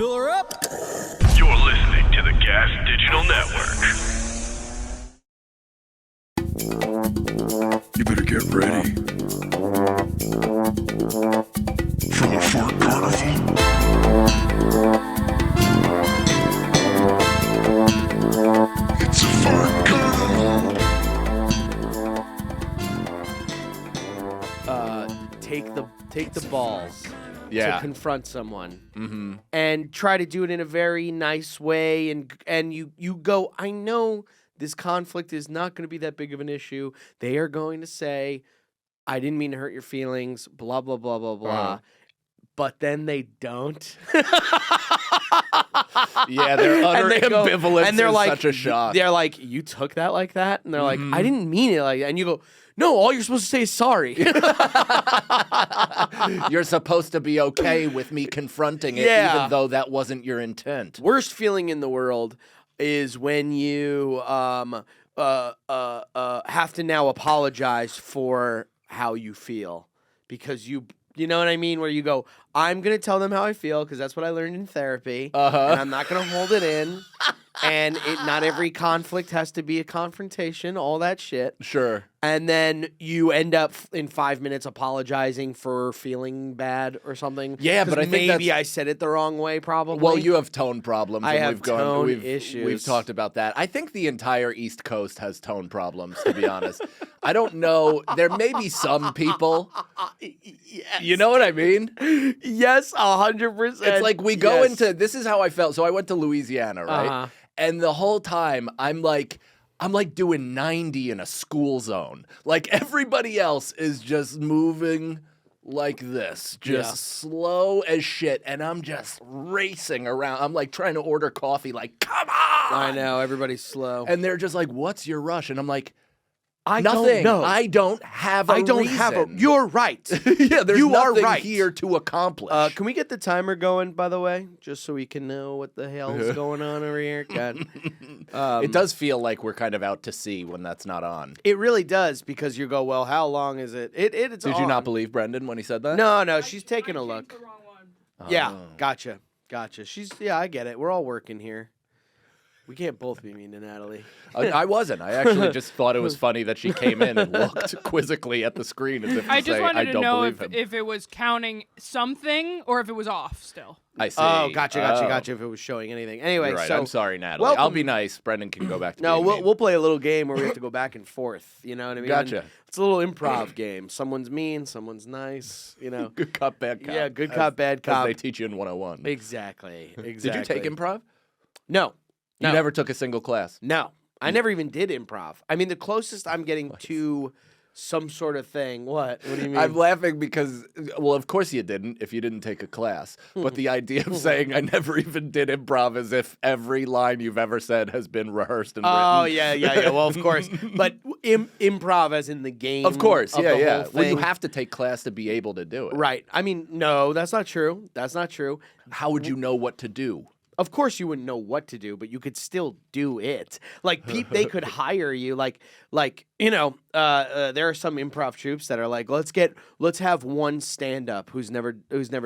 Fill her up. You're listening to the Gas Digital Network. You better get ready for the Fart Carnival. It's a Fart Carnival. Take the balls Yeah. to confront someone and try to do it in a very nice way, and you go, I know this conflict is not going to be that big of an issue. They are going to say, I didn't mean to hurt your feelings, blah, blah, blah, blah, blah. But then they don't. Yeah, their utter ambivalence and they're is like, such a shock. They're like, you took that like that? And they're like, I didn't mean it like that. And you go, no, all you're supposed to say is sorry. You're supposed to be okay with me confronting it, even though that wasn't your intent. Worst feeling in the world is when you have to now apologize for how you feel because you know what I mean? Where you go, I'm going to tell them how I feel because that's what I learned in therapy, and I'm not going to hold it in. And not every conflict has to be a confrontation, all that shit. Sure. And then you end up in 5 minutes apologizing for feeling bad or something. Yeah, but I think maybe I said it the wrong way, probably. Well, you have tone problems. I and have tone issues. We've talked about that. I think the entire East Coast has tone problems, to be honest. I don't know. There may be some people. Yes. You know what I mean? Yes, 100%. It's like we go into, this is how I felt. So I went to Louisiana, right? And the whole time I'm like doing 90 in a school zone. Like everybody else is just moving like this, just slow as shit. And I'm just racing around. I'm like trying to order coffee, like, come on. I know, everybody's slow. And they're just like, what's your rush? And I'm like, Nothing. Don't know. I don't have a reason. You're right. Yeah, there's you nothing are right. here to accomplish. Can we get the timer going, by the way? Just so we can know what the hell's going on over here. God. It does feel like we're kind of out to sea when that's not on. It really does, because you go, well, how long is it? It's Did on. you not believe Brendan when he said that? No, she's taking a look. The wrong one. Yeah, gotcha. I get it. We're all working here. We can't both be mean to Natalie. I wasn't. I actually just thought it was funny that she came in and looked quizzically at the screen as if to I just say, wanted I to don't know believe him. if it was counting something or if it was off still. I see. Oh, gotcha. If it was showing anything. Anyway, You're right. so I'm sorry, Natalie. welcome. I'll be nice. Brendan can go back to No, being mean. we'll play a little game where we have to go back and forth. You know what I mean? Gotcha. And it's a little improv game. Someone's mean, someone's nice. You know. Good cop, bad cop. Yeah, good cop, bad cop. As they teach you in 101. Exactly. Did you take improv? No. You never took a single class? No. I never even did improv. I mean, the closest I'm getting to some sort of thing. What? What do you mean? I'm laughing because, well, of course you didn't if you didn't take a class. But the idea of saying I never even did improv as if every line you've ever said has been rehearsed and written. Oh, yeah. Well, of course. But improv as in the game. Of course, of yeah. the whole Well, you thing. have to take class to be able to do it. Right. I mean, no, that's not true. How would you know what to do? Of course, you wouldn't know what to do, but you could still do it. Like they could hire you. Like there are some improv troupes that are like, let's have one stand-up who's never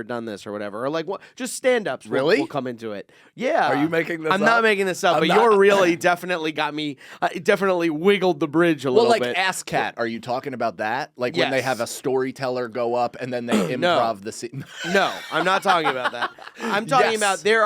done this or whatever, or like just stand-ups. Really? Will come into it. Yeah. Are you making this I'm up? not making this up, but you're really definitely got me. It definitely wiggled the bridge a little Well, like bit. Ass Cat, are you talking about that? Like when they Yes. have a storyteller go up and then they improv the scene? No, I'm not talking about that. I'm talking Yes. about there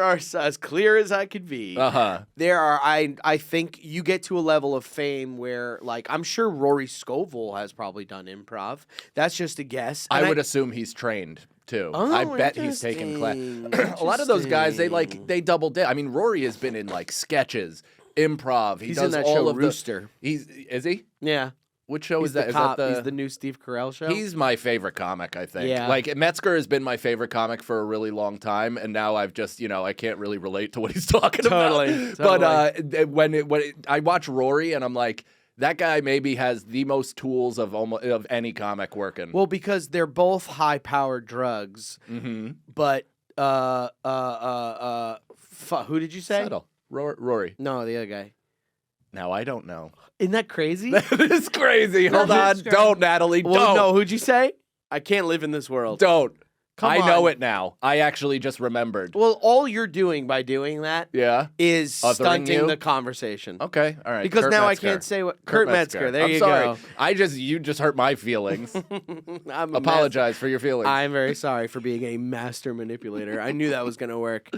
are as clear as I could be. There are I think you get to a level of fame where, like, I'm sure Rory Scovel has probably done improv. That's just a guess. I would assume he's trained too. Oh, I bet he's taken class. interesting. A lot of those guys, they double dip. I mean, Rory has been in like sketches, improv. He's does in that all show of Rooster. Is he? Yeah. Which show He's is that? the cop. Is that He's the new Steve Carell show. He's my favorite comic, I think. Yeah. Like, Metzger has been my favorite comic for a really long time, and now I've just, I can't really relate to what he's talking about. Totally. But when I watch Rory, and I'm like, that guy maybe has the most tools of any comic working. Well, because they're both high-powered drugs. Mm-hmm. But who did you say? Settle. Rory. No, the other guy. Now, I don't know. Isn't that crazy? That is crazy. Hold on. That's Don't, Natalie. Well, don't. no, who'd you say? I can't live in this world. Don't. I know on. it now. I actually just remembered. Well, all you're doing by doing that Yeah. is Othering stunting you? the conversation. Okay. All right. Because Kurt now I Metzger. can't say what Kurt Metzger. There I'm you sorry. go. You just hurt my feelings. I'm a Apologize for your feelings. I'm very sorry for being a master manipulator. I knew that was going to work.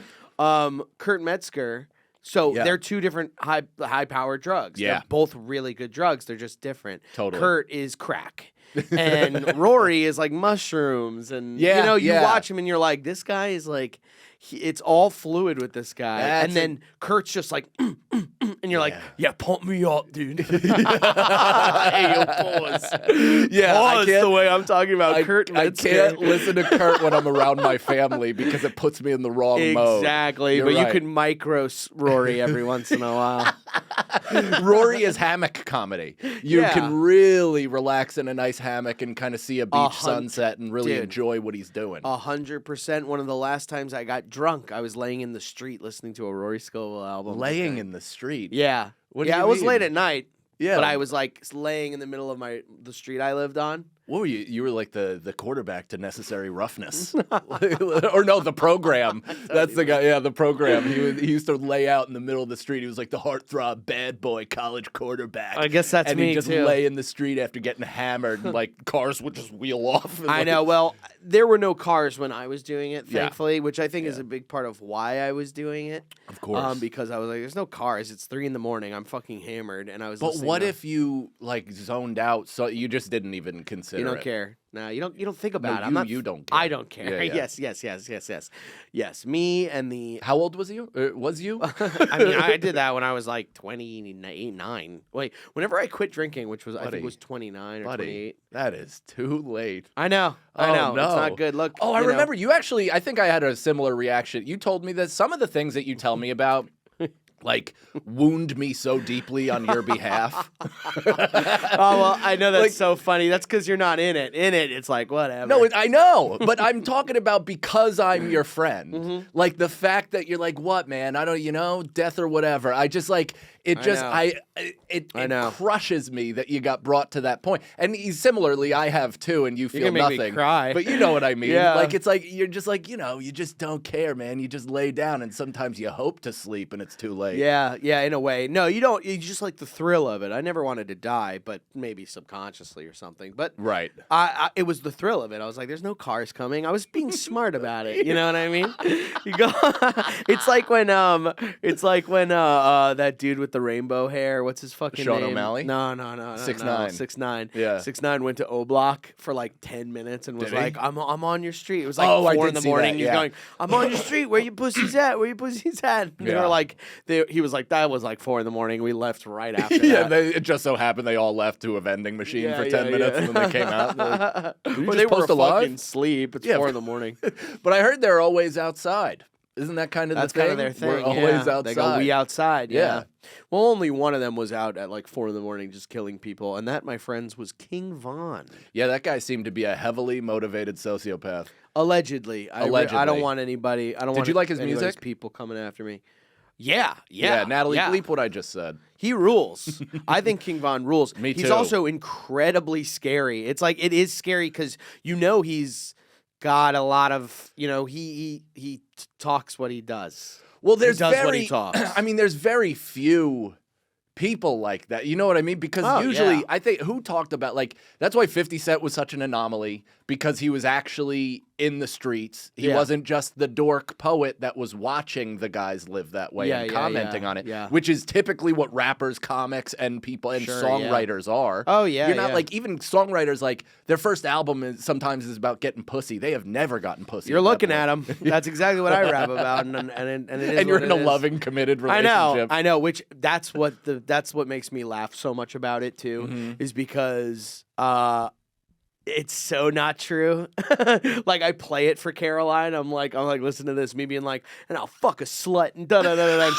Kurt Metzger. So Yeah. they're two different high-powered drugs. Yeah. They're both really good drugs. They're just different. Totally. Kurt is crack. And Rory is like mushrooms. And, Yeah, you know, you yeah. watch him and you're like, this guy is like, it's all fluid with this guy. That's and then Kurt's just like, and you're like, yeah, pump me up, dude. Hey, yo, pause. Yeah, Pause the way I'm talking about Kurt I Metzger. can't listen to Kurt when I'm around my family because it puts me in the wrong mode. Exactly, You're but right. you can micro Rory every once in a while. Rory is hammock comedy. You Yeah. can really relax in a nice hammock and kind of see a beach hun- sunset and really Dude. enjoy what he's doing. 100%. One of the last times I got drunk, I was laying in the street listening to a Rory Scovel album. Laying in the street. Yeah. What do yeah, you it was mean? late at night. Yeah. But I was like laying in the middle of the street I lived on. What were you? You were like the quarterback to Necessary Roughness, or no, the program. That's the guy. Yeah, the program. He used to lay out in the middle of the street. He was like the heartthrob bad boy college quarterback. I guess that's and me he'd just too. lay in the street after getting hammered, and like cars would just wheel off. And, I like- know. Well, there were no cars when I was doing it, Yeah. thankfully, which I think is a big part of why I was doing it. Of course. Because I was like, "There's no cars. It's 3 a.m. I'm fucking hammered," and I was. But listening what to- if you like zoned out? So you just didn't even consider. you don't it? care? No, you don't. You don't think about it. I'm you- not. you don't care. I don't care. Yeah, yeah. Yes. Me and the. How old was you? Was you? I mean, I did that when I was like 28, 9. Wait, whenever I quit drinking, which was I think Buddy. it was 29 or Buddy, 28. that is too late. I know. Oh, I know. It's no. not good. Look. Oh, I you know. remember you actually. I think I had a similar reaction. You told me that some of the things that you tell me about, like, wound me so deeply on your behalf. Oh well, I know that's Like- so funny. That's because you're not in it. In it, it's like whatever. No, I know, but I'm talking about because I'm your friend. Mm-hmm. Like the fact that you're like, what, man? I don't, death or whatever. I just like it. I Just know. it I know. crushes me that you got brought to that point. And similarly, I have too, and you feel can make me nothing. cry. But you know what I mean. Yeah. Like it's like you're just like you just don't care, man. You just lay down, and sometimes you hope to sleep, and it's too late. Yeah, in a way. No, you don't. You just like the thrill of it. I never wanted to die, but maybe subconsciously or something. But Right. it was the thrill of it. I was like, "There's no cars coming." I was being smart about it. You know what I mean? You go. It's like when that dude with the rainbow hair. What's his fucking Sean name? O'Malley? No. 6ix9ine. 6ix9ine. Yeah. 6ix9ine went to O Block for like 10 minutes and was Did he? like, "I'm on your street." It was like Oh, I 4 did in the see morning. that, He's yeah. going, "I'm on your street. Where you pussies at? Where you pussies at?" And they Yeah. were like, he was like, "That was like 4 in the morning. We left right after Yeah, that." it just so happened they all left to a vending machine Yeah, for 10 yeah, minutes, yeah. and then they came out. And they're like, "Did you Or just they were post a live?" fucking sleep. It's Yeah. 4 in the morning. But I heard they're always outside. Isn't that kind of That's the thing? kind of their thing. We're always yeah. outside. They go, "We outside." Yeah. Yeah. Well, only one of them was out at like 4 in the morning just killing people, and that, my friends, was King Von. Yeah, that guy seemed to be a heavily motivated sociopath. Allegedly. I Allegedly. don't want anybody. I don't Did want you like his anybody's music? people coming after me. Yeah. Natalie, yeah. bleep what I just said. He rules. I think King Von rules. Me He's too. also incredibly scary. It's like it is scary because he's got a lot of he talks what he does. Well, there's does what very, he talks. I mean, there's very few people like that. You know what I mean? Because Oh, usually, yeah. I think who talked about that's why 50 Cent was such an anomaly because he was actually in the streets. He Yeah. wasn't just the dork poet that was watching the guys live that way Yeah, and yeah, commenting yeah, on it, yeah. which is typically what rappers, comics, and people and Sure, songwriters are. Oh, yeah, you're not yeah. like even songwriters like their first album sometimes is about getting pussy. They have never gotten pussy. You're at that looking point. at him. That's exactly what I rap about, and it is And you're what in it a is. loving, committed I relationship. know. Which that's what makes me laugh so much about it too, Mm-hmm. is because it's so not true. Like I play it for Caroline. I'm like, listen to this, me being like, and I'll fuck a slut and da da da da. And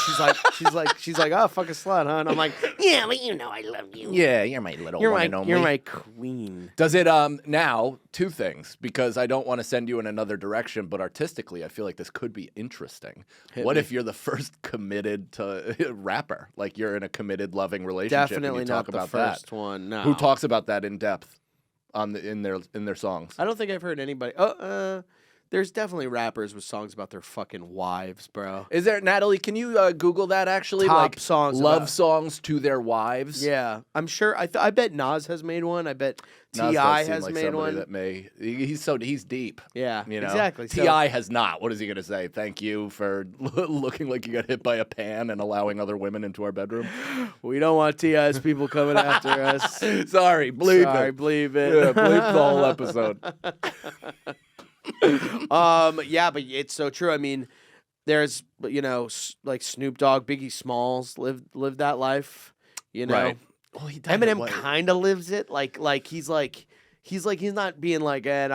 she's like, oh, fuck a slut, huh? And I'm like, yeah, but I love you. Yeah, you're my little You're one my and only. you're my queen. Does it now two things because I don't want to send you in another direction, but artistically I feel like this could be interesting. What me. if you're the first committed to rapper, like you're in a committed, loving relationship? Definitely and you not talk the about first that. one. No. Who talks about that in depth in their songs? I don't think I've heard anybody. There's definitely rappers with songs about their fucking wives, bro. Is there, Natalie? Can you Google that actually? Top like songs love about- songs to their wives. Yeah, I'm sure. I bet Nas has made one. I bet Nas T.I. does seem has like made somebody one. That may he's deep. Yeah, You know? exactly. So- T.I. has not. What is he gonna say? Thank you for looking like you got hit by a pan and allowing other women into our bedroom. We don't want T.I.'s people coming after us. Sorry, bleep Sorry, it. believe it. Yeah, bleep the whole episode. Yeah, but it's so true. I mean, there's like Snoop Dogg, Biggie Smalls lived that life. You know, Right. Well, he died Eminem at, kind of lives it. Like he's not being like and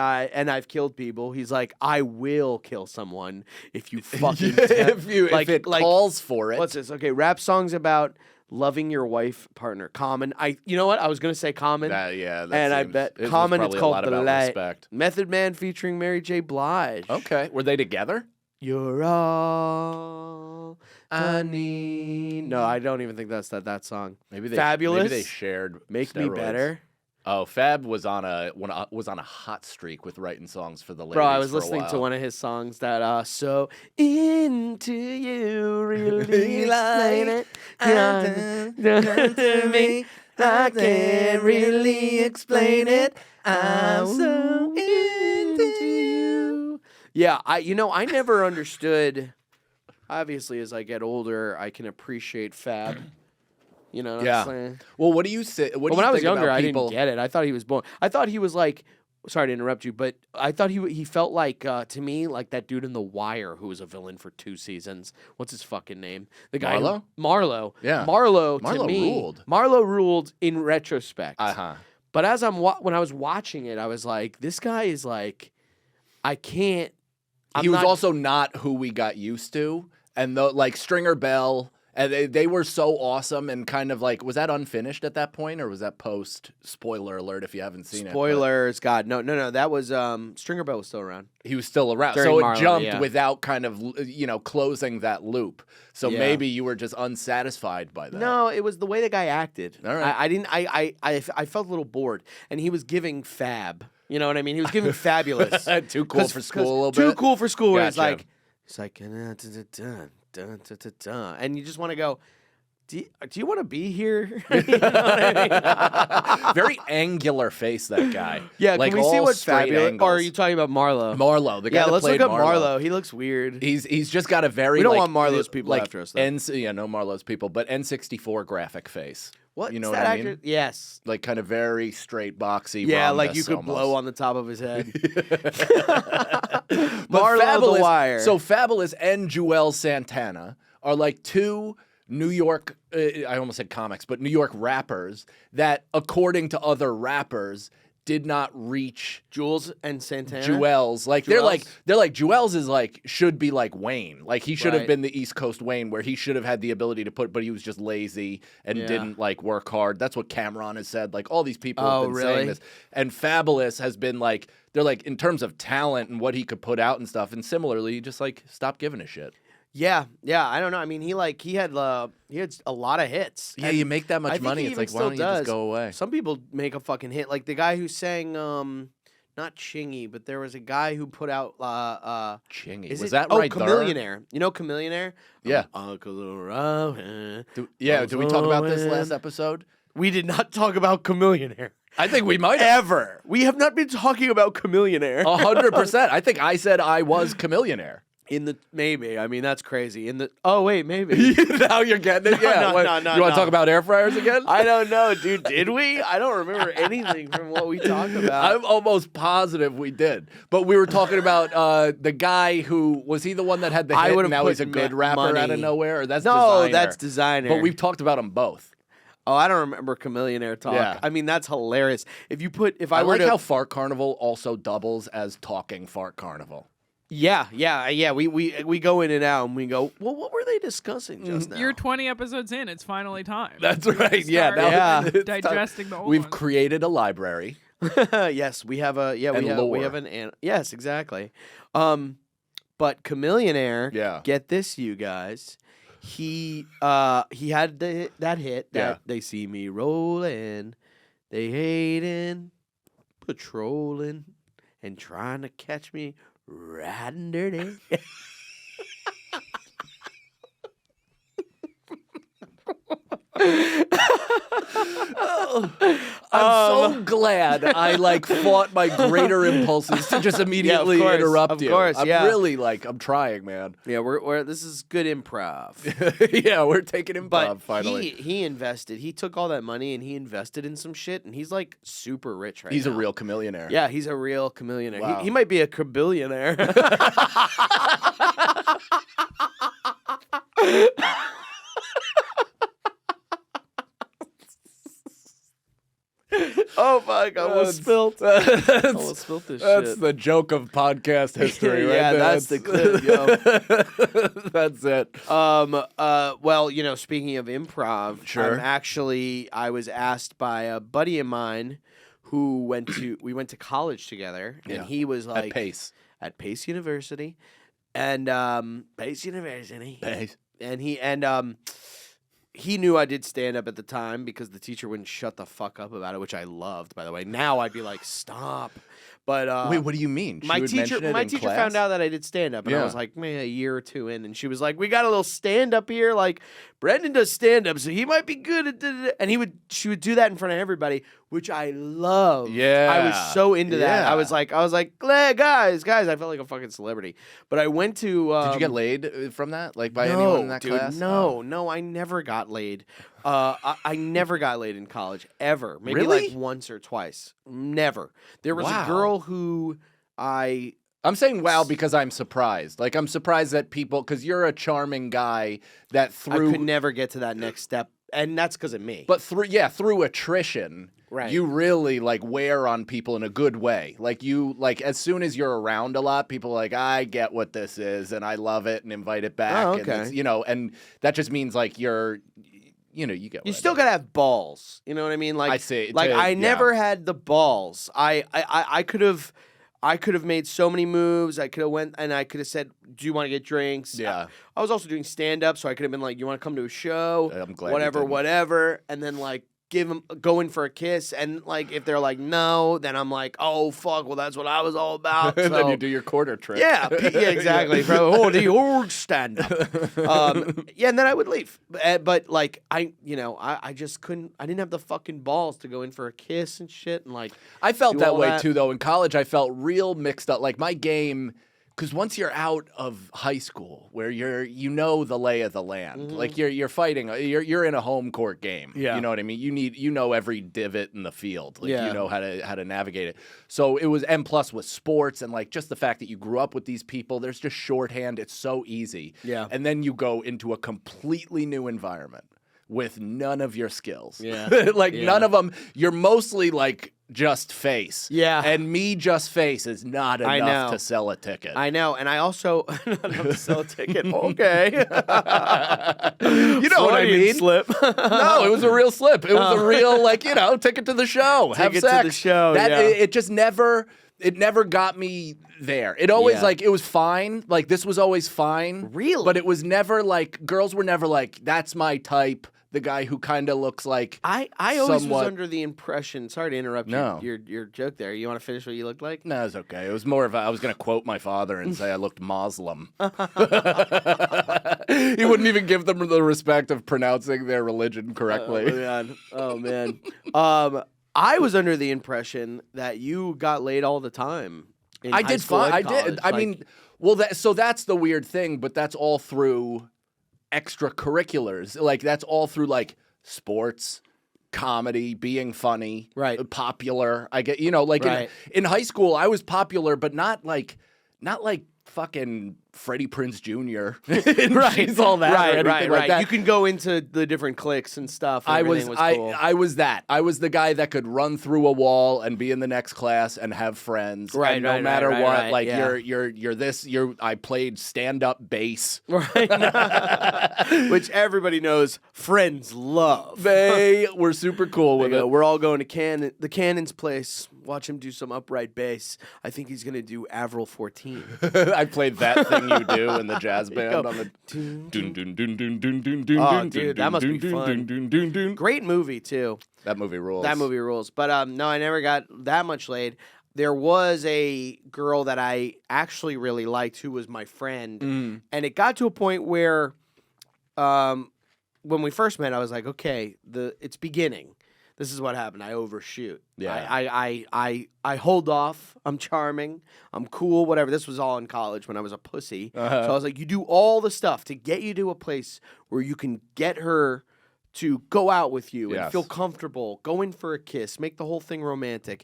I've killed people. He's like I will kill someone if you fucking if it like calls for it. What's this? Okay, rap songs about loving your wife partner. Common. You know what? I was gonna say Common. That and I seems- bet it was Common. It's probably a called lot The about Light. respect. Method Man featuring Mary J. Blige. Okay, were they together? You're all I need. No, I don't even think that's that song. Maybe they Fabulous. Maybe they shared. Make Me steroids. Better. Oh, Fab was on a hot streak with writing songs for the ladies. Bro, I was for a listening to while. one of his songs that so into you really explain it. To me, I can't really explain it. I'm so into you. Yeah, I never understood. Obviously, as I get older, I can appreciate Fab. You know what I'm saying? Well, what do you say? What do But when you I was think younger, about I people? didn't get it. I thought he was born. I thought he was like. Sorry to interrupt you, but I thought he felt like to me like that dude in The Wire who was a villain for 2 seasons. What's his fucking name? The guy Marlo? Marlo. Yeah. Marlo. To Marlo me, ruled. Marlo ruled in retrospect. Uh-huh. But as when I was watching it, I was like, this guy is like, I can't. He was also not who we got used to, and like Stringer Bell. And they were so awesome and kind of like, was that unfinished at that point or was that post? Spoiler alert if you haven't seen Spoilers, God, no. That was Stringer Bell was still around. He was still around. During So Marlo, it jumped yeah. without kind of, closing that loop. So Yeah. maybe you were just unsatisfied by that. No, it was the way the guy acted. All right. I didn't. I felt a little bored, and he was giving Fab. You know what I mean? He was giving Fabulous. Too cool for school a little Too bit? cool for school. Where it's Gotcha. like, and you just want to go. Do you want to be here? You know what I mean? Very angular face, that guy. Yeah, like can we see all what straight Fabulous? angles. Or are you talking about Marlo? Marlo, the guy Yeah, that let's look played up Marlo. He looks weird. He's just got a very We don't like, want Marlo's people like after us, though. no Marlo's people, but N64 graphic face. What? You know is what that I mean? actor? Yes. Like kind of very straight, boxy. Yeah, Ron like you Vess could almost. blow on the top of his head. But Marlo Fabulous, the Wire. So Fabolous and Juelz Santana are like 2 New York, I almost said comics, but New York rappers that, according to other rappers, did not reach Juelz and Santana. Juelz. Like Juelz? they're like Juelz is like should be like Wayne. Like he should have Right. been the East Coast Wayne, where he should have had the ability to put, but he was just lazy and Yeah. didn't like work hard. That's what Cameron has said. Like all these people have Oh, been really? saying this. And Fabulous has been like they're like in terms of talent and what he could put out and stuff. And similarly, just like stop giving a shit. Yeah. I don't know. I mean, he had a lot of hits. Yeah, And you make that I much think money. he It's even like why don't you still just does. go away? Some people make a fucking hit, like the guy who sang not Chingy, but there was a guy who put out Chingy. is Was it- that oh, right there? Chamillionaire. You know Chamillionaire? Yeah. Uncle Did we talk about this last episode? We did not talk about Chamillionaire. I think we might have. Ever. We have not been talking about Chamillionaire. 100%. I think I said I was Chamillionaire. Maybe. I mean, that's crazy. Maybe. Now you're getting it. Yeah. no, What, no, you want no. to talk about air fryers again? I don't know, dude. Did we? I don't remember anything from what we talked about. I'm almost positive we did. But we were talking about the guy who was he the one that had the I hit would've and now put he's a good rapper out of money. nowhere? Or that's No, Designer? that's Designer. But we've talked about them both. Oh, I don't remember Chamillionaire talk. Yeah. I mean, that's hilarious. If I were like to, how Fart Carnival also doubles as Talking Fart Carnival. yeah. We go in and out and we go. Well, what were they discussing just now? You're 20 episodes in. It's finally time. That's right. Yeah. Start Now Yeah. it's time. digesting the old We've ones. created a library. Yes, we have a And we lore. have yes, exactly. But Chamillionaire, Yeah. get this, you guys. He had that hit that Yeah. they see me rolling, they hating, patrolling, and trying to catch me riding dirty. I'm so glad I like fought my greater impulses to just immediately interrupt you. Of course, I'm really like I'm trying, man. Yeah, we're this is good improv. Yeah, we're taking improv But finally. he invested. He took all that money and he invested in some shit, and he's like super rich right He's now. a real chamillionaire. Yeah, he's a real chameleonaire. Wow. He might be a billionaire. Oh fuck! I almost spilled. Almost spilled this That's shit. the joke of podcast history, right? Yeah, there. that's the clip, yo. That's it. Well, you know, speaking of improv, Sure. I was asked by a buddy of mine who we went to college together, and Yeah. he was like At Pace. at Pace University, and Pace University, Pace. and he knew I did stand up at the time because the teacher wouldn't shut the fuck up about it, which I loved, by the way. Now I'd be like, stop. But Wait, what do you mean? She my would teacher mention it in class? found out that I did stand up, and I Yeah. was like, man, a year or two in, and she was like, we got a little stand up here. Like, Brendan does stand up, so he might be good at it. And she would do that in front of everybody, which I love. Yeah. I was so into that. Yeah. I was like, guys, I felt like a fucking celebrity. But I went to. Did you get laid from that? Like by no, anyone in that dude, class? No, I never got laid. I never got laid in college, ever. Maybe Really? like once or twice. Never. There was Wow. a girl who I'm saying wow because I'm surprised. Like I'm surprised that people, because you're a charming guy that I through, could never get to that next step, and that's because of me. but through attrition, Right. you really like wear on people in a good way. Like you, like as soon as you're around a lot, people are like, I get what this is, and I love it, and invite it back. Oh, And okay. it's, and that just means like you get. You what I still mean. gotta have balls. You know what I mean? Like I see. Like To- I yeah. never had the balls. I could have made so many moves. I could have went and I could have said, "Do you want to get drinks?" Yeah. I was also doing stand up, so I could have been like, "You want to come to a show?" I'm glad you Whatever, didn't. whatever, and then like go in for a kiss, and like if they're like no, then I'm like, "Oh fuck, well that's what I was all about." And then So- you do your quarter trick. Yeah, exactly. Bro, the old stand up. Yeah, and then I would leave. But like I just couldn't. I didn't have the fucking balls to go in for a kiss and shit. And like I felt do that all way that. too, though. In college, I felt real mixed up. Like my game, because once you're out of high school, where you know the lay of the land, like you're fighting, you're in a home court game. Yeah. You know what I mean. You know every divot in the field. Like Yeah. you know how to navigate it. So it was M plus with sports and like just the fact that you grew up with these people. There's just shorthand. It's so easy. Yeah. And then you go into a completely new environment with none of your skills. Yeah. Like Yeah. none of them. You're mostly like just face. Yeah. And me just face is not I enough know. to sell a ticket. I know, and I also not enough to sell a ticket. Okay, You know what I Freudian mean? Slip. No, it was a real slip. It was a real ticket to the show. Have Ticket to sex. the show, yeah. It just never. It never got me there. It always Yeah. it was fine. Like this was always fine. Really? But it was never like girls were never like that's my type. The guy who kind of looks like I always somewhat- was under the impression. Sorry to interrupt No. your joke there. You want to finish what you looked like? No, it's okay. It was more of I was going to quote my father and say I looked Muslim. He wouldn't even give them the respect of pronouncing their religion correctly. Oh man. I was under the impression that you got laid all the time. In I high did school fine. and I did. college. I Like, mean, well, so that's the weird thing, but that's all through extracurriculars. Like that's all through like sports, comedy, being funny, Right. Popular. I get like Right. in high school I was popular, but not like fucking Freddie Prinze Jr. She's all that. or anything like that. You can go into the different cliques and stuff. And I everything was cool. I was that. I was the guy that could run through a wall and be in the next class and have friends. Right, and no right, matter right, what, right, like yeah. I played stand up bass. Right. Which everybody knows friends love. They were super cool with it. We're all going to the Cannon's place. Watch him do some upright bass. I think he's going to do Avril 14. I played that thing you do in the jazz band go. on the Dun, dun dun dun dun dun dun dun Oh, dun dude, dun that must be dun fun. dun dun dun. Great movie too. That movie rules. That movie rules. But no, I never got that much laid. there was a girl that I actually really liked who was my friend, and it got to a point where, when we first met, I was like, okay, it's beginning. This is what happened. I overshoot. Yeah. I hold off. I'm charming. I'm cool. Whatever. This was all in college when I was a pussy. So I was like, you do all the stuff to get you to a place where you can get her to go out with you and feel comfortable, go in for a kiss, make the whole thing romantic.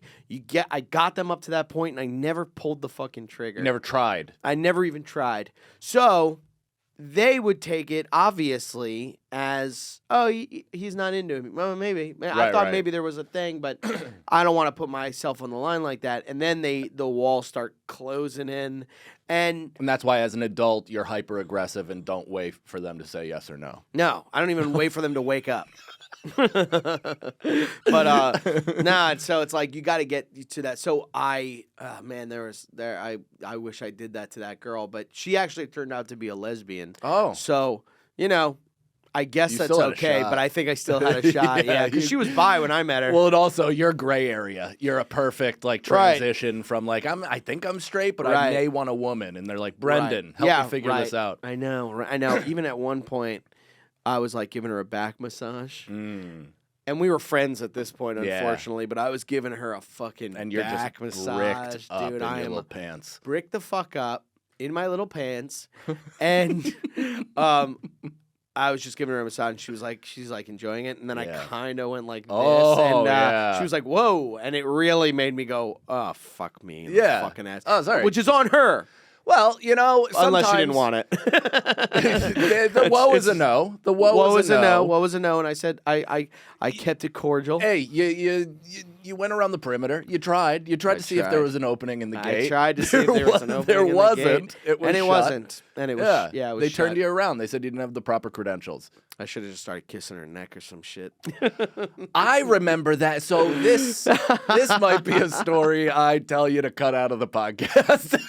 I got them up to that point, and I never pulled the fucking trigger. You never tried. I never even tried. So they would take it, obviously, as, oh, he's not into me. Well, maybe. I thought maybe there was a thing, but I don't want to put myself on the line like that. And then the walls start closing in. And that's why, as an adult, you're hyper aggressive and don't wait for them to say yes or no. No, I don't even wait for them to wake up. But nah. So it's like you got to get to that. So I wish I did that to that girl, but she actually turned out to be a lesbian. Oh, so I guess that's still had a okay, shot. but I think I still had a shot. Yeah, because she was bi when I met her. well, and also you're gray area. You're a perfect transition from I think I'm straight, but I may want a woman, and they're like, Brendan, help me figure this out. I know. Even at one point, I was like giving her a back massage. And we were friends at this point, unfortunately, but I was giving her a fucking and you're back just massage, bricked up dude. in your little pants. Brick the fuck up in my little pants, and I was just giving her a massage, and she's like enjoying it, and then I kind of went like this, and she was like, "Whoa!" and it really made me go, "Oh, fuck me, fucking ass." Oh, sorry. Which is on her. Well, unless she didn't want it. the woe is a no. The woe is a no. Woe is a no, and I said I kept it cordial. Hey, you went around the perimeter. You tried. You tried to see if there was an opening in the gate. I tried to see if there was an opening. There in wasn't. The gate, it was and it shut. wasn't. And it was it was They turned shut. you around. They said you didn't have the proper credentials. I should have just started kissing her neck or some shit. I remember that. So this might be a story I tell you to cut out of the podcast.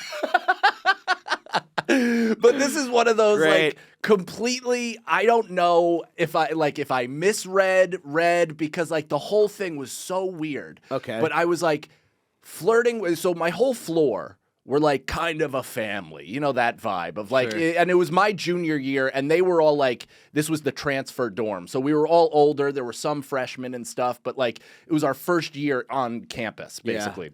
But this is one of those completely, I don't know if I misread because the whole thing was so weird. Okay. But I was flirting with, so my whole floor were kind of a family, that vibe of and it was my junior year, and they were all this was the transfer dorm. So we were all older. There were some freshmen and stuff, but it was our first year on campus, basically. Yeah.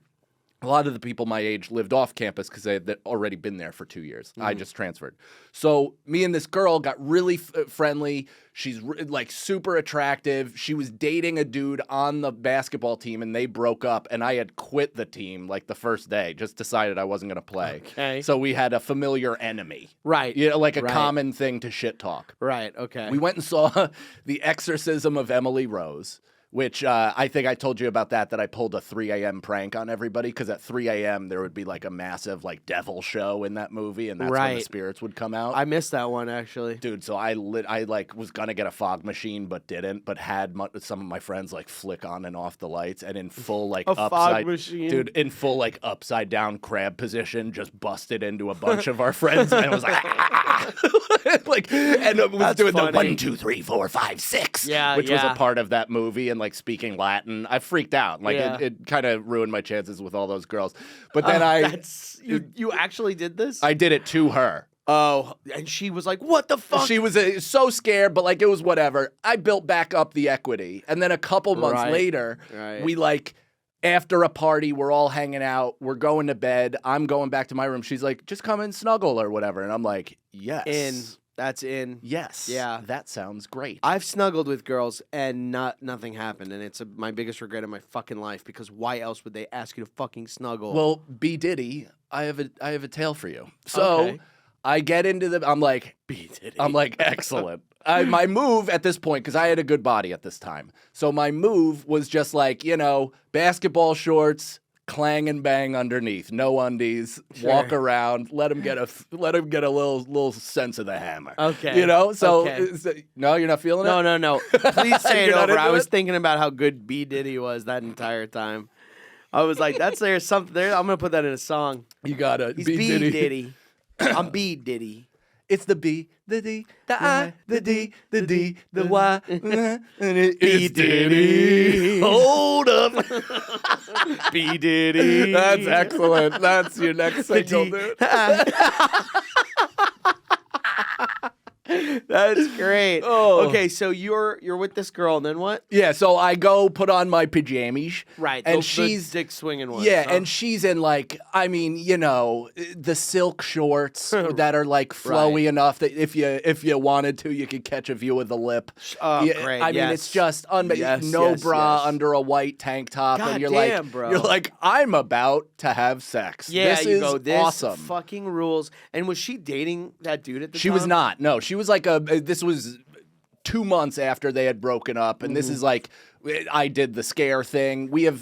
A lot of the people my age lived off campus because they had already been there for 2 years. I just transferred. So me and this girl got really friendly. She's super attractive. She was dating a dude on the basketball team, and they broke up. And I had quit the team the first day. Just decided I wasn't going to play. Okay. So we had a familiar enemy. Right. A common thing to shit talk. Right. Okay. We went and saw The Exorcism of Emily Rose. Which I think I told you about that I pulled a 3 a.m. prank on everybody because at 3 a.m. there would be a massive devil show in that movie, and that's when the spirits would come out. I missed that one actually, dude. So I was gonna get a fog machine but didn't, but had some of my friends flick on and off the lights, and in full fog machine, dude, in full upside down crab position, just busted into a bunch of our friends, and it was and it was that's doing funny. the 1, 2, 3, 4, 5, 6, which was a part of that movie, and speaking Latin. I freaked out. It kind of ruined my chances with all those girls. But then you actually did this? I did it to her. Oh, and she was like, "What the fuck?" She was so scared, but it was whatever. I built back up the equity, and then a couple months later, we after a party, we're all hanging out, we're going to bed. I'm going back to my room. She's like, "Just come and snuggle or whatever," and I'm like, "Yes." That's in. Yes. Yeah. That sounds great. I've snuggled with girls and nothing happened, and it's my biggest regret in my fucking life because why else would they ask you to fucking snuggle? Well, B. Diddy, I have a tale for you. So I get into I'm like, B. Diddy. I'm like, excellent. My move at this point, because I had a good body at this time, so my move was just basketball shorts, clang and bang underneath, no undies, walk around, let him get a little sense of the hammer. Okay. No, you're not feeling it? No. Please say it You're not over. I into was it? thinking about how good B. Diddy was that entire time. I was like, there's something there. I'm gonna put that in a song. You got it. He's B. Diddy. I'm B. Diddy. It's the B, the D, the I, the D, the D, the Y, and it's Diddy. Hold up. B Diddy. That's excellent. That's your next single, dude. That's great. Oh. Okay, so you're with this girl, and then what? Yeah, so I go put on my pajamas. Right, And the she's dick swinging one. Yeah, and she's in like, I mean, you know, the silk shorts that are like flowy enough that if you wanted to, you could catch a view of the lip. Oh, Yeah, great. I mean, it's just no bra under a white tank top, God and you're damn, like, bro. you're like, I'm about to have sex. Yeah, this you is go. This awesome. fucking rules. And was she dating that dude at the time? She was not. No, she was like this was 2 months after they had broken up, and this is like, I did the scare thing. We've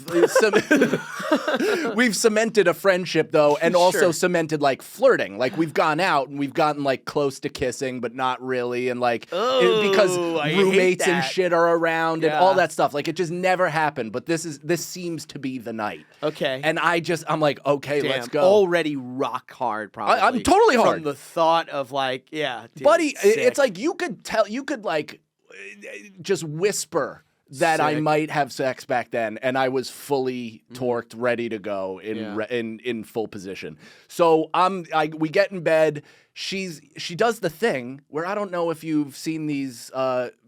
cemented a friendship though, and also cemented like flirting. Like we've gone out and we've gotten like close to kissing, but not really, and like because I hate roommates and that. shit are around and Yeah. all that stuff. Like it just never happened. But this seems to be the night. Okay. And I'm like, okay, Damn, let's go. already rock hard, probably. I'm totally hard. From the thought of like, yeah, dude, Buddy, sick. it's like you could like just whisper that I Sick. might have sex back then, and I was fully torqued, ready to go in full position. So we get in bed. She does the thing where I don't know if you've seen these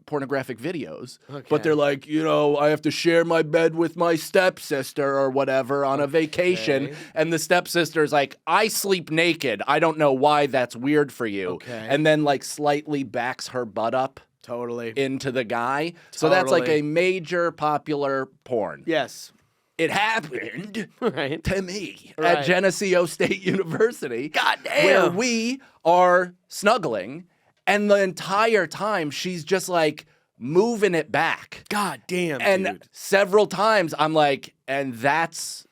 pornographic videos, but they're like, you know, I have to share my bed with my stepsister or whatever on a vacation, and the stepsister's like, I sleep naked. I don't know why that's weird for you. Okay. And then like slightly backs her butt up. Totally. Into the guy. So that's like a major popular porn. Yes. It happened Right. to me Right. at Geneseo State University. God damn. Where we are snuggling, and the entire time she's just like moving it back. God damn, And dude. several times I'm like, and that's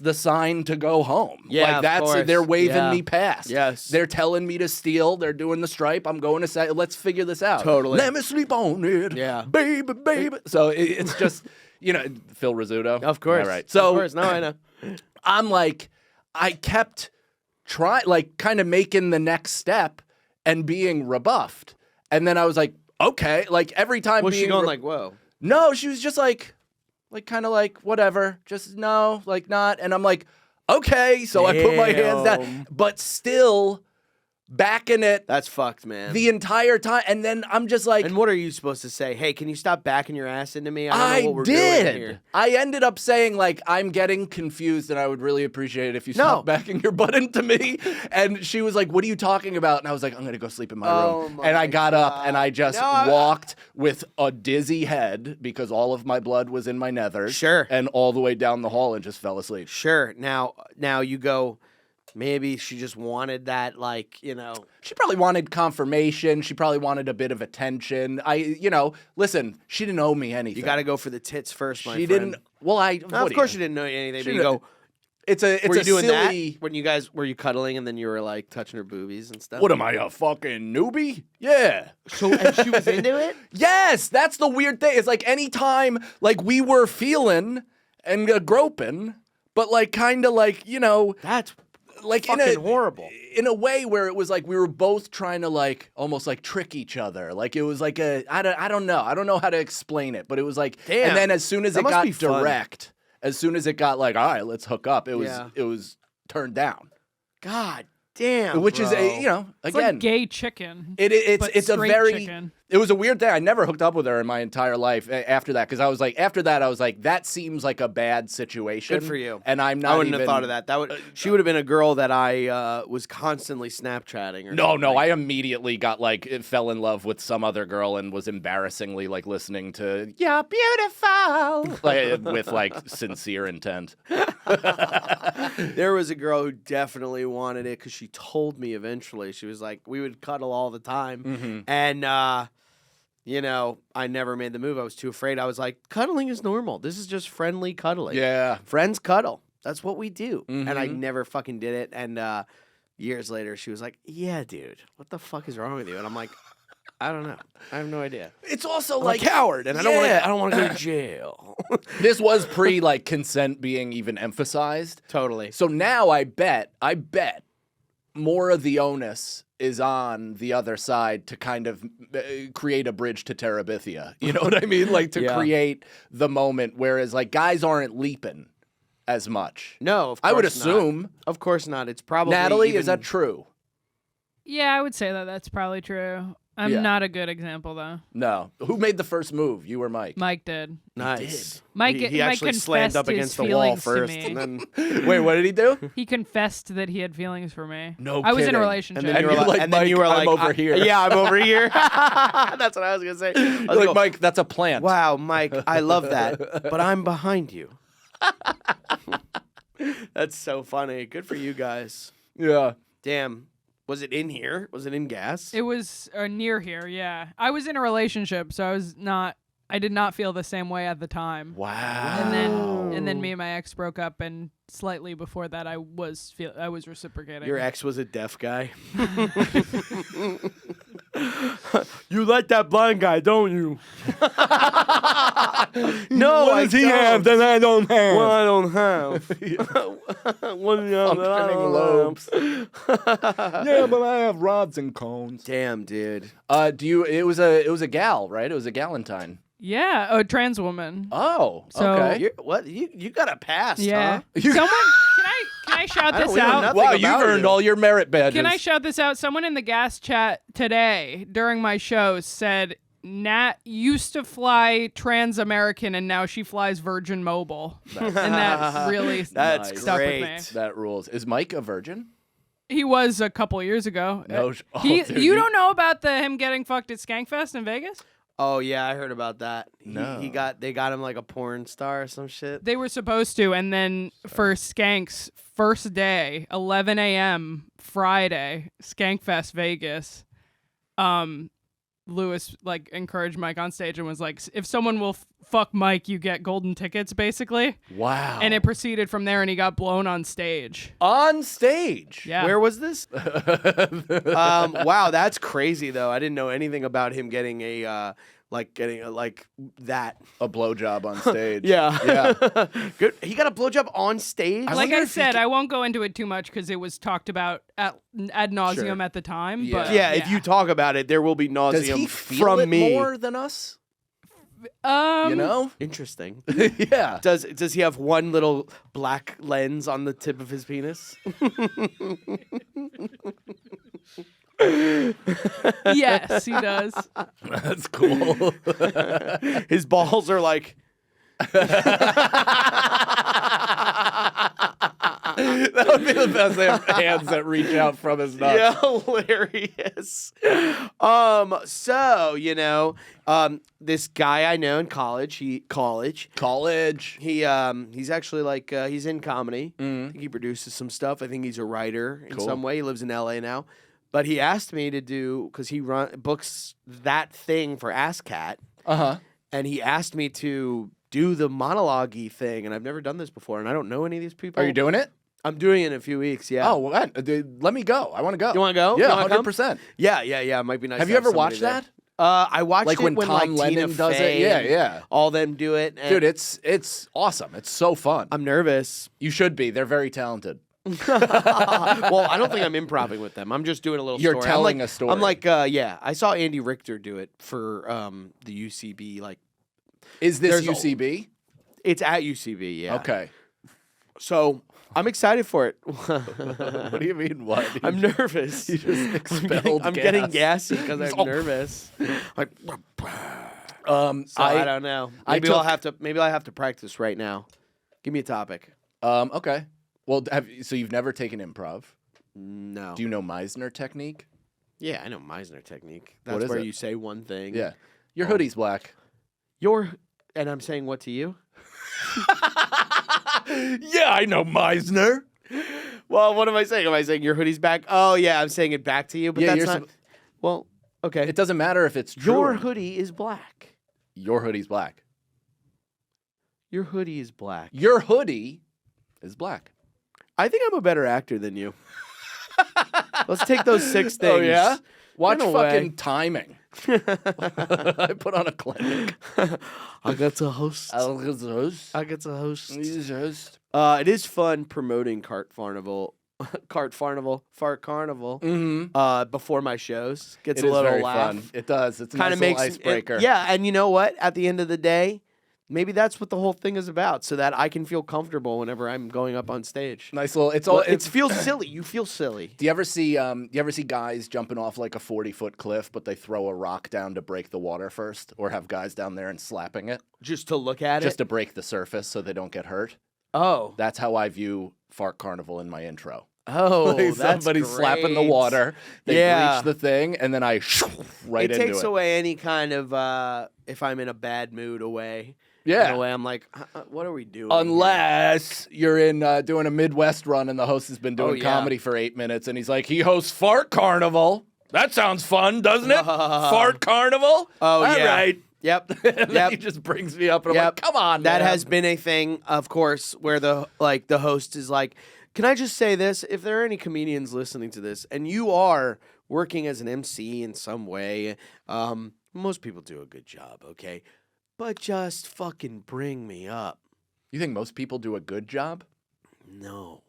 the sign to go home. Yeah, like of course. they're waving Yeah. me past. Yes. They're telling me to steal. They're doing the stripe. I'm going to say, let's figure this out. Totally. Let me sleep on it. Yeah. Baby, baby. So it's just, you know, Phil Rizzuto. Of course. All right. So of course. No, I know. I'm like, I kept trying, like, kind of making the next step and being rebuffed. And then I was like, okay. Like, every time Was being she going like, whoa? no, she was just like kind of like, whatever, just no, like not. And I'm like, okay. So I put my hands Damn. down, but still backing it That's fucked, man. the entire time. And then I'm just like, And what are you supposed to say? Hey, can you stop backing your ass into me? I don't know what we're doing did. here. I ended up saying, like, I'm getting confused and I would really appreciate it if you stop backing your butt into me. And she was like, what are you talking about? And I was like, I'm going to go sleep in my room. my And I got up and I just No, walked with a dizzy head because all of my blood was in my nethers. Sure. And all the way down the hall and just fell asleep. Sure. Now you go, maybe she just wanted that, like, you know. She probably wanted confirmation. She probably wanted a bit of attention. Listen, she didn't owe me anything. You got to go for the tits first, my She friend. didn't. Well, No, of course you didn't know anything, but you go, It's a were you doing silly. that? When you guys, were you cuddling and then you were like touching her boobies and stuff? What am I, a fucking newbie? Yeah. So, and she was into it? Yes, that's the weird thing. It's like anytime, like, we were feeling and groping, but like kind of like, you know, That's like fucking horrible. In a way where it was like we were both trying to like almost like trick each other. Like it was like I don't know how to explain it, but it was like, Damn. and then as soon as That it must got be fun. direct, as soon as it got like, all right, let's hook up, it was turned down. God damn. Which is bro. It's again, like gay chicken. it's a straight very chicken. it was a weird thing. I never hooked up with her in my entire life after that because I was like that seems like a bad situation. Good for you. And I'm not. I wouldn't even, have thought of that. That would she would have been a girl that I was constantly Snapchatting. Or No, something. I immediately got like fell in love with some other girl and was embarrassingly like listening to "You're Beautiful" with like sincere intent. There was a girl who definitely wanted it because she told me eventually. She was like, we would cuddle all the time. Mm-hmm. And, you know, I never made the move. I was too afraid. I was like, cuddling is normal. This is just friendly cuddling. Yeah. Friends cuddle. That's what we do. And I Mhm. never fucking did it. And years later, she was like, yeah, dude, what the fuck is wrong with you? And I'm like, I don't know. I have no idea. It's also I'm like a coward, and I don't want to go to jail. this was pre like consent being even emphasized. Totally. So now I bet more of the onus is on the other side to kind of create a bridge to Terabithia. You know what I mean? Like to create the moment, whereas like guys aren't leaping as much. No, of course I would not. assume. Of course not. It's probably Natalie, is that true? Yeah, I would say that that's probably true. I'm not a good example, though. No. Who made the first move? You or Mike? Mike did. nice? Mike, He Mike actually slammed up confessed against his the wall feelings to first, me. and then Wait, what did he do? He confessed that he had feelings for me. No I was in kidding. a relationship. and then you were you're like, like, and then you were "Mike, I'm like, over here." Yeah, I'm over here. That's what I was gonna say. I was You're gonna like, go, Mike, that's a plant. wow, Mike, I love that, but I'm behind you. That's so funny. Good for you guys. Yeah. Damn. Was it in here? Was it in gas? It was near here, yeah. I was in a relationship, so I did not feel the same way at the time. Wow. And then me and my ex broke up, and slightly before that I was reciprocating. Your ex was a deaf guy. You like that blind guy, don't you? No, What does he have that I don't have? Well, I don't have. What do you have that I Functioning don't lobes. Yeah, but I have rods and cones. Damn, dude. It was a gal, right? It was a galentine. Yeah, a trans woman. Oh, So- okay. What? You got a pass, Yeah. huh? Someone can I shout I don't- this we know out? nothing Wow, about you've earned you. all your merit badges. Can I shout this out? Someone in the gas chat today during my show said Nat used to fly Trans-American and now she flies Virgin Mobile. And that really That's stuck great. with me. That rules. Is Mike a virgin? He was a couple years ago. No. You don't know about him getting fucked at Skankfest in Vegas? Oh yeah, I heard about that. No. They got him like a porn star or some shit. They were supposed to, and then for Skank's first day, 11 a.m. Friday, Skankfest Vegas, Lewis like encouraged Mike on stage and was like, if someone will fuck Mike, you get golden tickets, basically. Wow. And it proceeded from there, and he got blown on stage. on stage. Yeah. Where was this? Wow, that's crazy though. I didn't know anything about him getting like that. A blowjob on stage. Yeah. Yeah. Good. He got a blowjob on stage. Like I said, I won't go into it too much because it was talked about ad nauseum Sure. at the time. Yeah. But yeah, if you talk about it, there will be Does nauseum he feel from it me. more than us? Um, You know? Interesting. Yeah. Does he have one little black lens on the tip of his penis? yes, he does. That's cool. His balls are like. That would be the best. They have hands that reach out from his nuts. Yeah, hilarious. So this guy I know in college. College. He's actually like he's in comedy. I think he produces some stuff. I think he's a writer in Cool. some way. He lives in LA now. But he asked me to do because he books that thing for AskCat, Uh-huh. and he asked me to do the monologue-y thing, and I've never done this before, and I don't know any of these people. Are you doing it? I'm doing it in a few weeks. Yeah. Oh, well, dude, let me go. I want to go. You want to go? Yeah, You wanna come? 100%. Yeah. It might be nice. Have to you ever somebody watched there. that? I watched Like it when when Tom Tina Lennon does it? Fey Yeah, and yeah. all them do it. And Dude, it's awesome. It's so fun. I'm nervous. You should be. They're very talented. Well, I don't think I'm improving with them. I'm just doing a little You're story. telling I'm like, a story. I'm like, I saw Andy Richter do it for the UCB. Like, Is this There's a- UCB? it's at UCB, yeah. Okay. So I'm excited for it. What do you mean? What? I'm nervous. You just expelled I'm getting gas. gassy because I'm Oh. nervous. Like, So I don't know. I Maybe I'll took- have to. Maybe I have to practice right now. Give me a topic. Okay. Well, so you've never taken improv? No. Do you know Meisner technique? Yeah, I know Meisner technique. What That's is where it? you say one thing. Yeah. Your hoodie's black. And I'm saying what to you? Yeah, I know Meisner. Well, what am I saying? Am I saying your hoodie's back? Oh yeah, I'm saying it back to you, but Yeah, that's you're not. Well, okay. It doesn't matter if it's true. Your or- hoodie is black. Your hoodie's black. Your hoodie is black. Your hoodie is black. I think I'm a better actor than you. Let's take those 6 things. Oh yeah. Watch In a fucking way. timing. I put on a clinic. I got to host. I'll get the host. I get to host. He's a host. It is fun promoting Fart Carnival. Fart Carnival before my shows. Gets It a is little very laugh. fun. It does. It's a Kind nice of little makes icebreaker. Yeah, and you know what? At the end of the day, maybe that's what the whole thing is about, so that I can feel comfortable whenever I'm going up on stage. Nice little. It's Well, all. it feels silly. You feel silly. Do you ever see guys jumping off like a 40-foot cliff, but they throw a rock down to break the water first, or have guys down there and slapping it Just to look at just it. to break the surface so they don't get hurt? Oh. That's how I view Fart Carnival in my intro. Oh, Like that's somebody slapping the great. water, they Yeah. breach the thing, and then I right It into takes it. away any kind of if I'm in a bad mood away. Yeah. In a way, I'm like, what are we doing? Unless you're in doing a Midwest run and the host has been doing yeah. comedy for 8 minutes and he's like, he hosts Fart Carnival. That sounds fun, doesn't it? Fart Carnival? Oh, All yeah. right. Yep. And then Yep. he just brings me up and I'm like, come on, That man. has been a thing, of course, where the host is like, can I just say this? If there are any comedians listening to this and you are working as an MC in some way, most people do a good job, okay? But just fucking bring me up. You think most people do a good job? No.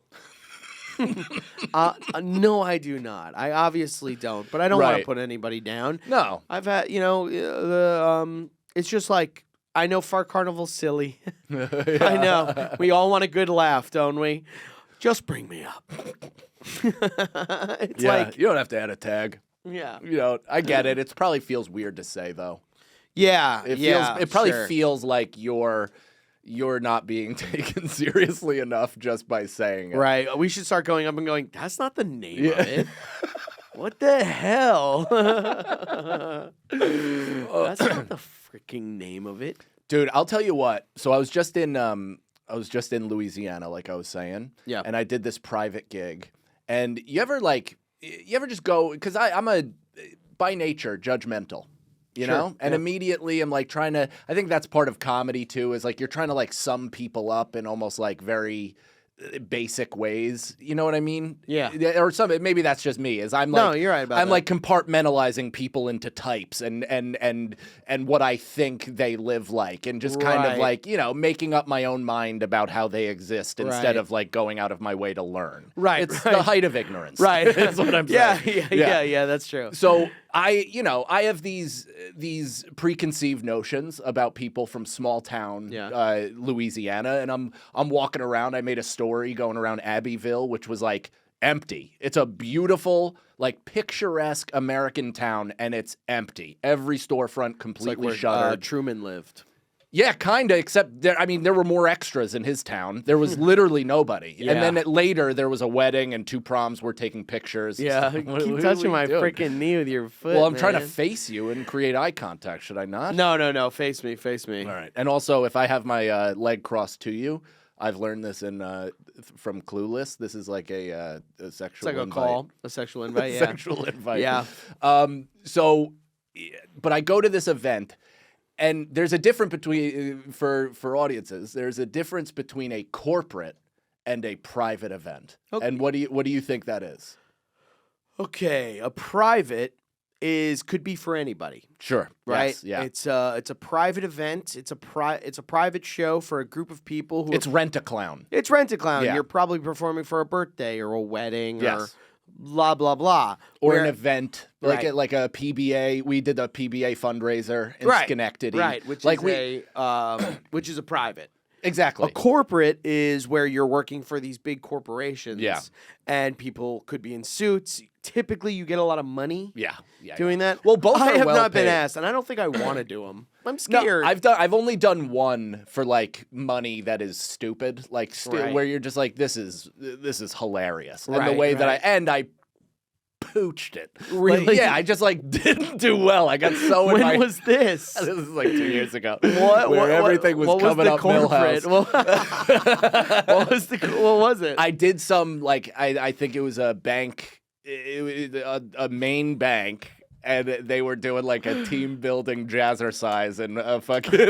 No, I do not. I obviously don't, but I don't want Right. to put anybody down. No. I've had, it's just like, I know Fart Carnival's silly. I know. We all want a good laugh, don't we? Just bring me up. It's Yeah, like, you don't have to add a tag. yeah. You know, I get it. It probably feels weird to say though. Yeah. It probably sure. feels like you're not being taken seriously enough just by saying it. Right. We should start going up and going, that's not the name of it. What the hell? That's not the freaking name of it. Dude, I'll tell you what. So I was just in Louisiana, like I was saying. Yeah. And I did this private gig. And you ever just go, because I'm by nature judgmental. You Sure, know? And yeah. immediately I'm like trying to, I think that's part of comedy too, is like you're trying to like sum people up in almost like very basic ways. You know what I mean? Yeah. Or something. Maybe that's just me. Is I'm No, like, you're right about I'm that. like compartmentalizing people into types and what I think they live like, and just kind of Right. like, you know, making up my own mind about how they exist instead Right. of like going out of my way to learn. Right, It's right. the height of ignorance. Right. That's what I'm Yeah, saying. yeah, that's true. So I have these preconceived notions about people from small town Louisiana, and I'm walking around. I made a story going around Abbeville, which was like empty. It's a beautiful, like picturesque American town, and it's empty. Every storefront It's like completely where shuttered. Truman lived. Yeah, kind of, except there were more extras in his town. There was literally nobody. Yeah. And then later there was a wedding and 2 proms were taking pictures. Yeah, What keep are touching we my doing? freaking knee with your foot. Well, I'm trying to man. face you and create eye contact. Should I not? No, face me. All right. And also, if I have my leg crossed to you, I've learned this from Clueless. This is like a sexual It's like a invite. call, a sexual invite. Yeah. Sexual invite. Yeah. But I go to this event, and there's a difference between for audiences. There's a difference between a corporate and a private event. Okay. And what do you think that is? Okay, a private could be for anybody, Sure. right? Yes, yeah. It's a private event. It's a private show for a group of people who It's Rent a Clown. It's Rent-A-Clown. Yeah. You're probably performing for a birthday or a wedding or Yes. blah blah blah. Or Where- an event like Right. a PBA. We did a PBA fundraiser in right, Schenectady. right? Which like is which is a private. exactly. A corporate is where you're working for these big corporations. Yeah. And people could be in suits. Typically, you get a lot of money yeah. doing that. Well, both I are have well not been paid. asked, and I don't think I want to do them. I'm No, scared. I've only done one for like money that is stupid, like Right. where you're just like this is hilarious, and the Right, way that right. I pooched it. Really? Like, yeah, I just like didn't do well. I got so in When my, was this? this is like 2 years ago. What? Everything was what coming the up corporate? Millhouse. What was it? I did some like I think it was a bank, a main bank, and they were doing like a team building jazzercise in a fucking in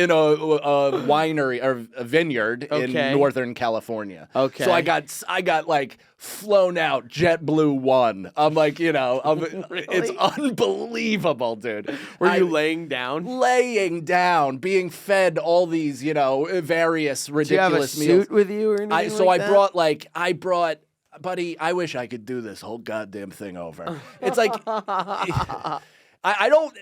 a winery or a vineyard in Northern California. Okay. So I got like flown out JetBlue 1. I'm like, it's unbelievable, dude. Were you laying down? Laying down, being fed all these, various ridiculous Do you have a meals. suit with you or anything So like I brought, buddy, I wish I could do this whole goddamn thing over. It's like, I don't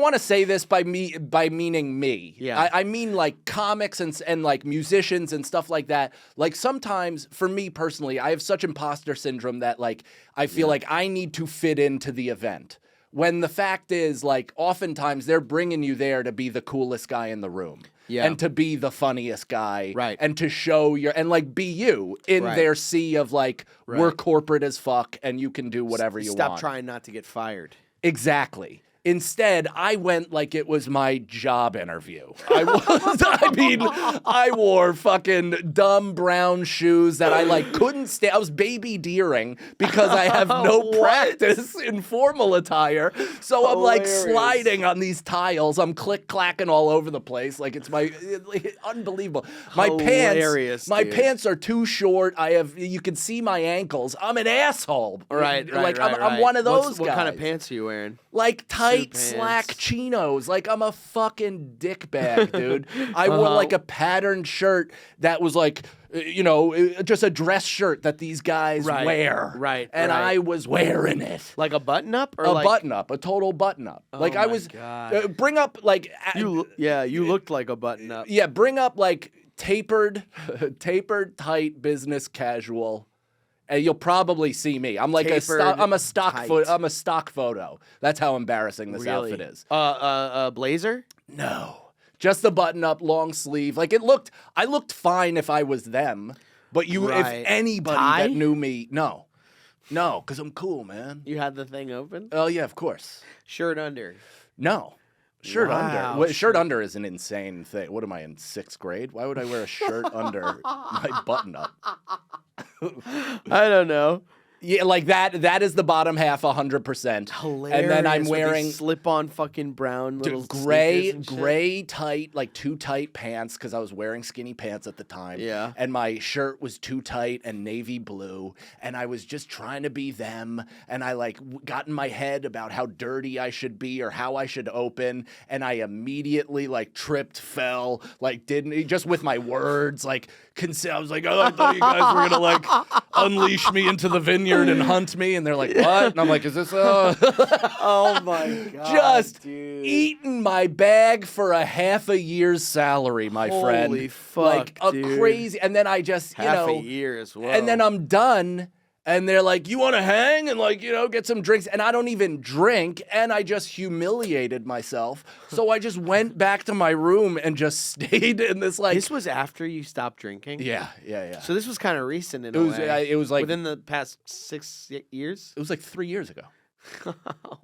want to say this by meaning me. Yeah. I mean like comics and like musicians and stuff like that. Like sometimes for me personally, I have such imposter syndrome that like I feel like I need to fit into the event. When the fact is, like, oftentimes they're bringing you there to be the coolest guy in the room. Yeah. And to be the funniest guy. Right. And to show and, like, be you in their sea of, like, we're corporate as fuck and you can do whatever you want. Stop trying not to get fired. Exactly. Instead, I went like it was my job interview. I wore fucking dumb brown shoes that I like couldn't stand. I was baby deering because I have no practice in formal attire. So I'm like sliding on these tiles. I'm click-clacking all over the place. Like it's unbelievable. My pants are too short. You can see my ankles. I'm an asshole. Right. I'm one of those guys. What kind of pants are you wearing? Like tight slack chinos. Like I'm a fucking dickbag, dude. I wore like a patterned shirt that was like, just a dress shirt that these guys wear. Right. And I was wearing it. Like a button up or a button up, a total button up. Like I was bring up like you looked like a button up. Yeah, bring up like tapered tight business casual. And you'll probably see me. I'm like I'm a stock photo. That's how embarrassing this outfit is. Blazer? No. Just the button up, long sleeve. Like I looked fine if I was them. But if anybody that knew me, no, because I'm cool, man. You had the thing open? Oh yeah, of course. Shirt under? No. Shirt under. Shirt under is an insane thing. What am I in 6th grade? Why would I wear a shirt under my button up? I don't know. Yeah, like that is the bottom half 100%. Hilarious. And then I'm wearing slip-on fucking brown little gray tight, like too tight pants because I was wearing skinny pants at the time. Yeah. And my shirt was too tight and navy blue, and I was just trying to be them. And I like got in my head about how dirty I should be or how I should open, and I immediately like tripped, fell, like didn't just with my words like. I was like, I thought you guys were gonna like unleash me into the vineyard and hunt me, and they're like, what? And I'm like, is this Oh my god! Just dude. eating my bag for a half a year's salary, my friend. Holy fuck, like a dude. crazy. And then I just half a year as well. And then I'm done. And they're like, you want to hang and like, get some drinks. And I don't even drink. And I just humiliated myself. So I just went back to my room and just stayed in this like. This was after you stopped drinking? Yeah. So this was kind of recent in a way. It was like. Within the past 6 years? It was like 3 years ago.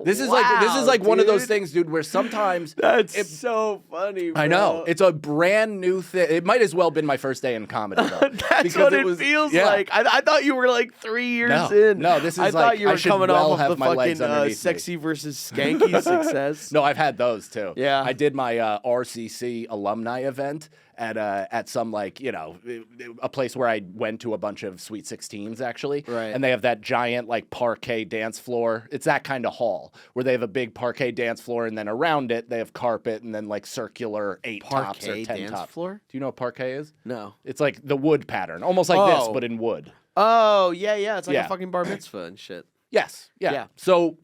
This is like one of those things, dude, where sometimes that's so funny, bro. I know. It's a brand new thing. It might as well have been my first day in comedy, though. That's what it feels like. I thought you were like 3 years in. No, this is I thought you were coming off of the fucking sexy versus skanky success. No, I've had those too. Yeah. I did my RCC alumni event at some like, a place where I went to a bunch of Sweet 16s actually. Right. And they have that giant like parquet dance floor. It's that kind of hall where they have a big parquet dance floor and then around it they have carpet and then like circular 8 tops or 10 dance tops. Floor? Do you know what parquet is? No. It's like the wood pattern, almost like this but in wood. Oh, yeah. It's like a fucking bar mitzvah and shit. Yes. Yeah. So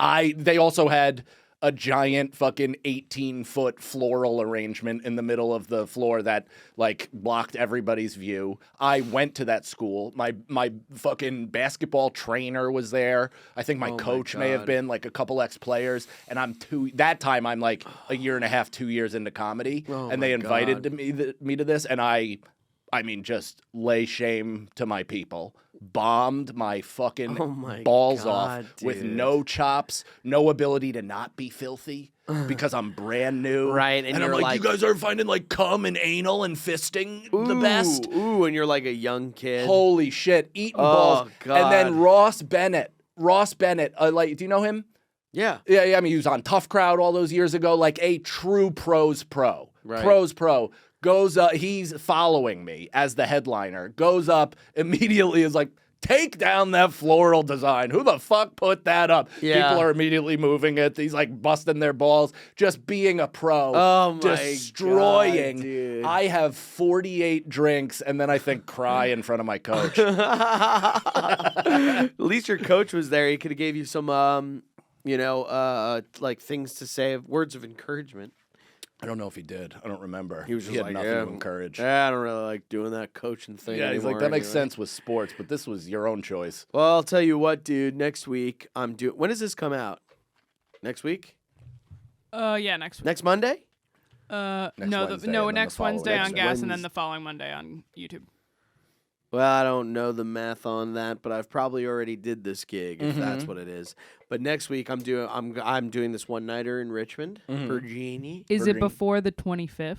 they also had a giant fucking 18-foot floral arrangement in the middle of the floor that like blocked everybody's view. I went to that school. My fucking basketball trainer was there. I think my coach may have been like a couple ex-players. And that time I'm like a year and a half, 2 years into comedy. And they invited me to this. And I mean, just lay shame to my people. Bombed my fucking balls off with no chops, no ability to not be filthy because I'm brand new. Right. And I'm like, you guys are finding like cum and anal and fisting the best. Ooh, and you're like a young kid. Holy shit. Eating balls. God. And then Ross Bennett Ross Bennett, do you know him? Yeah. Yeah, I mean, he was on Tough Crowd all those years ago, like a true pros pro. Right. Pros pro. Goes up, he's following me as the headliner, goes up, immediately is like, take down that floral design. Who the fuck put that up? Yeah. People are immediately moving it. He's like busting their balls, just being a pro. Oh my destroying. God, dude. I have 48 drinks and then I think cry in front of my coach. At least your coach was there. He could have gave you some, like things to say, words of encouragement. I don't know if he did. I don't remember. He was just had like, nothing yeah, to encourage. Yeah, I don't really like doing that coaching thing Yeah, he's like, anymore that makes anyway." sense with sports, but this was your own choice. Well, I'll tell you what, dude. Next week, I'm doing. When does this come out? Next week? Yeah, next week. Next Monday? Wednesday, and then next the following Wednesday on Wednesday. Gas, and then the following Monday on YouTube. Well, I don't know the math on that, but I've probably already did this gig if that's what it is. But next week I'm doing this one nighter in Richmond, Virginia. Is it before the 25th?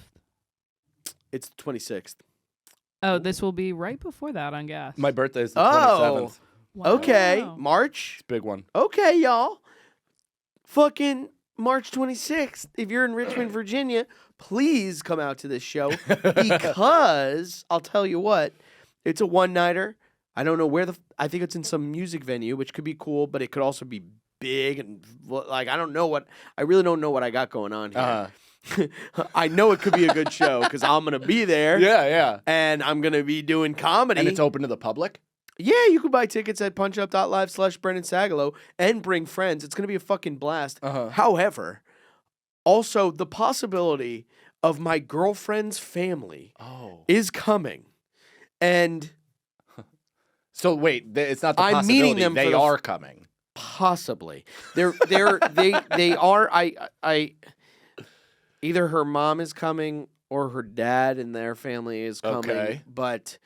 It's the 26th. Oh, this will be right before that on Gas. My birthday is the Oh. 27th. Wow. Okay, March. Big one. Okay, y'all. Fucking March 26th. If you're in Richmond, Virginia, please come out to this show because I'll tell you what, it's a one-nighter. I don't know where I think it's in some music venue, which could be cool, but it could also be big and like I really don't know what I got going on here. I know it could be a good show because I'm gonna be there. Yeah. And I'm gonna be doing comedy. And it's open to the public? Yeah, you can buy tickets at punchup.live/Brendan Sagalow and bring friends. It's going to be a fucking blast. However, also the possibility of my girlfriend's family is coming. And so wait, it's not the I'm possibility. meeting them they are coming. Possibly. They are I either her mom is coming or her dad and their family is coming. Okay. But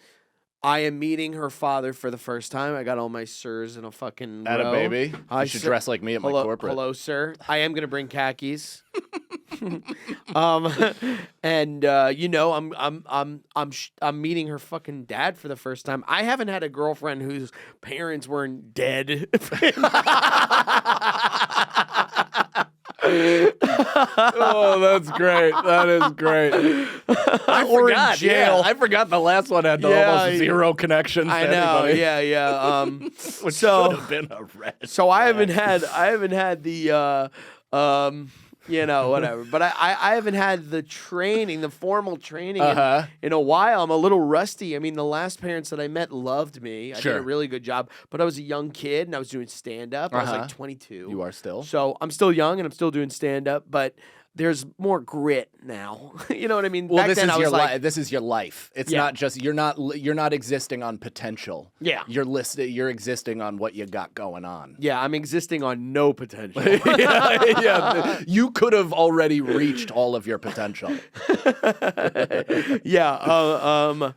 I am meeting her father for the first time. I got all my sirs in a fucking At row. a baby. Hi, You should sir. dress like me at my Hello, corporate. hello, sir. I am gonna bring khakis. And I'm meeting her fucking dad for the first time. I haven't had a girlfriend whose parents weren't dead. Oh, that's great. That is great. I Or in forgot. jail. Yeah, I forgot the last one had Yeah, almost zero connections. I to know. anybody. Yeah. Which So- should have been a red. So I haven't had the whatever. But I haven't had the training, the formal training in a while. I'm a little rusty. I mean, the last parents that I met loved me. I did Sure. a really good job. But I was a young kid and I was doing stand up. I was like 22. You are still. So I'm still young and I'm still doing stand up, but there's more grit now. You know what I mean? Well, Back this then is I your was like, life. This is your life. It's Yeah. not just you're not existing on potential. Yeah. You're existing on what you got going on. yeah, I'm existing on no potential. yeah. You could have already reached all of your potential. Yeah.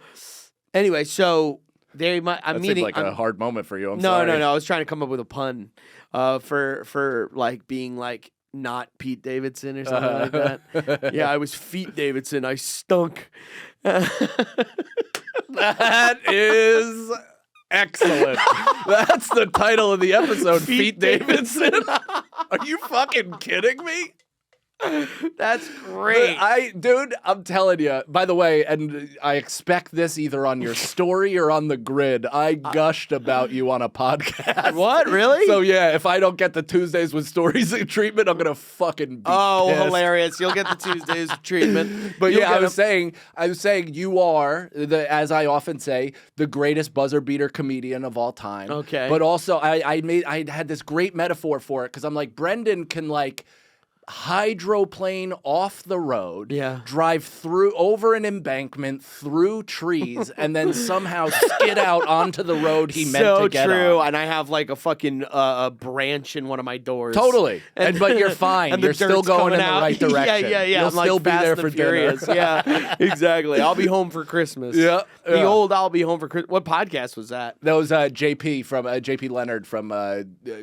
Anyway, so I'm That meeting. seemed like I'm- a hard moment for you. I'm no, sorry. no. I was trying to come up with a pun, for like being like not Pete Davidson or something like that. Yeah, I was Feet Davidson. I stunk. That is excellent. That's the title of the episode. Feet Davidson. Are you fucking kidding me? That's great. Dude, I'm telling you. By the way, and I expect this either on your story or on the grid. I gushed about you on a podcast. What? Really? So yeah, if I don't get the Tuesdays with Stories treatment, I'm gonna fucking be pissed. Hilarious! You'll get the Tuesdays treatment. But You'll yeah, get I was saying you are as I often say, the greatest buzzer beater comedian of all time. Okay. But also I had this great metaphor for it because I'm like, Brendan can like hydroplane off the road, drive through over an embankment through trees, and then somehow skid out onto the road he meant to get true. on. And I have like a fucking a branch in one of my doors. Totally. But you're fine. And the You're still dirt's going in coming the out. right direction. Yeah. You'll I'm still like be Fast there and for Furious. dinner. Yeah, exactly. I'll be home for Christmas. Yeah. The old I'll be home for Christmas. What podcast was that? That was JP Leonard from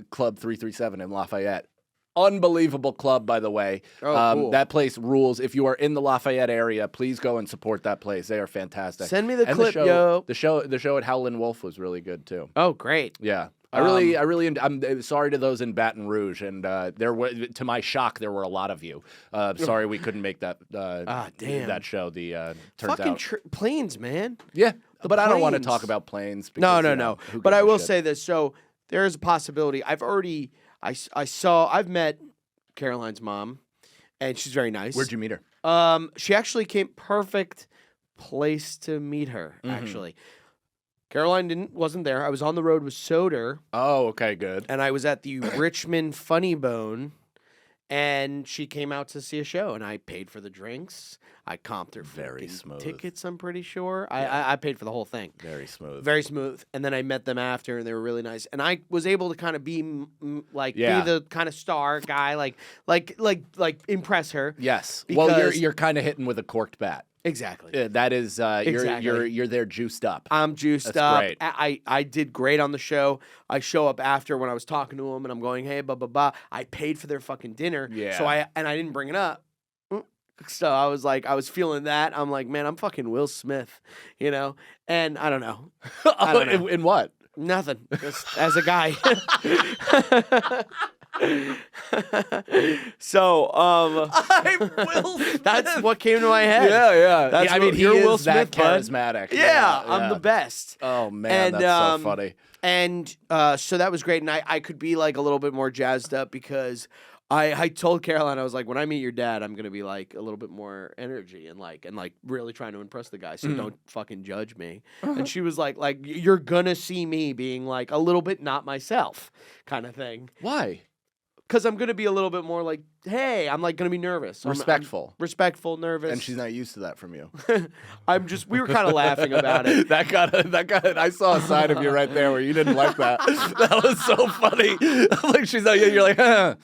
Club 337 in Lafayette. Unbelievable club, by the way. Oh, cool. That place rules. If you are in the Lafayette area, please go and support that place. They are fantastic. Send me the And clip, show, yo. The show at Howlin' Wolf was really good too. Oh, great. Yeah. I'm sorry to those in Baton Rouge, and to my shock, there were a lot of you. Sorry we couldn't make that. Damn. That show. Turns Fucking out. planes, man. Yeah, but I don't want to planes. talk about planes. No, Because, no, you know, no. who But gives I a will shit? say this. So there is a possibility. I've met Caroline's mom, and she's very nice. Where'd you meet her? She actually came perfect place to meet her. Actually, Caroline wasn't there. I was on the road with Soder, Oh, okay, good. and I was at the Richmond Funny Bone, and she came out to see a show, and I paid for the drinks. I comped her Very fucking smooth. tickets. I'm pretty sure. I paid for the whole thing. Very smooth. Very smooth. And then I met them after, and they were really nice. And I was able to kind of be Yeah. be the kind of star guy, like impress her. Yes. Well, Because- you're kind of hitting with a corked bat. Exactly. That is, Exactly. you're there juiced up. I'm juiced That's up. great. I did great on the show. I show up after when I was talking to them, and I'm going, hey, blah blah blah. I paid for their fucking dinner. Yeah. So I didn't bring it up. So I was feeling that. I'm like, man, I'm fucking Will Smith, you know. And I don't know. I don't know. In what? Nothing. Just as a guy. So, I'm Will Smith. that's what came to my head. Yeah. That's I mean, what- he you're is Will that Smith, bud. charismatic. Yeah, I'm the best. Oh man, And, that's so funny. And so that was great. And I could be like a little bit more jazzed up because I told Caroline, I was like, when I meet your dad, I'm gonna be like a little bit more energy and like really trying to impress the guy. So don't fucking judge me. And she was like you're gonna see me being like a little bit not myself kind of thing. Why? Because I'm gonna be a little bit more like, hey, I'm like gonna be nervous. I'm Respectful. respectful, nervous. And she's not used to that from you. we were kind of laughing about it. that got. I saw a side of you right there where you didn't like that. That was so funny. Like she's not. You're like, huh.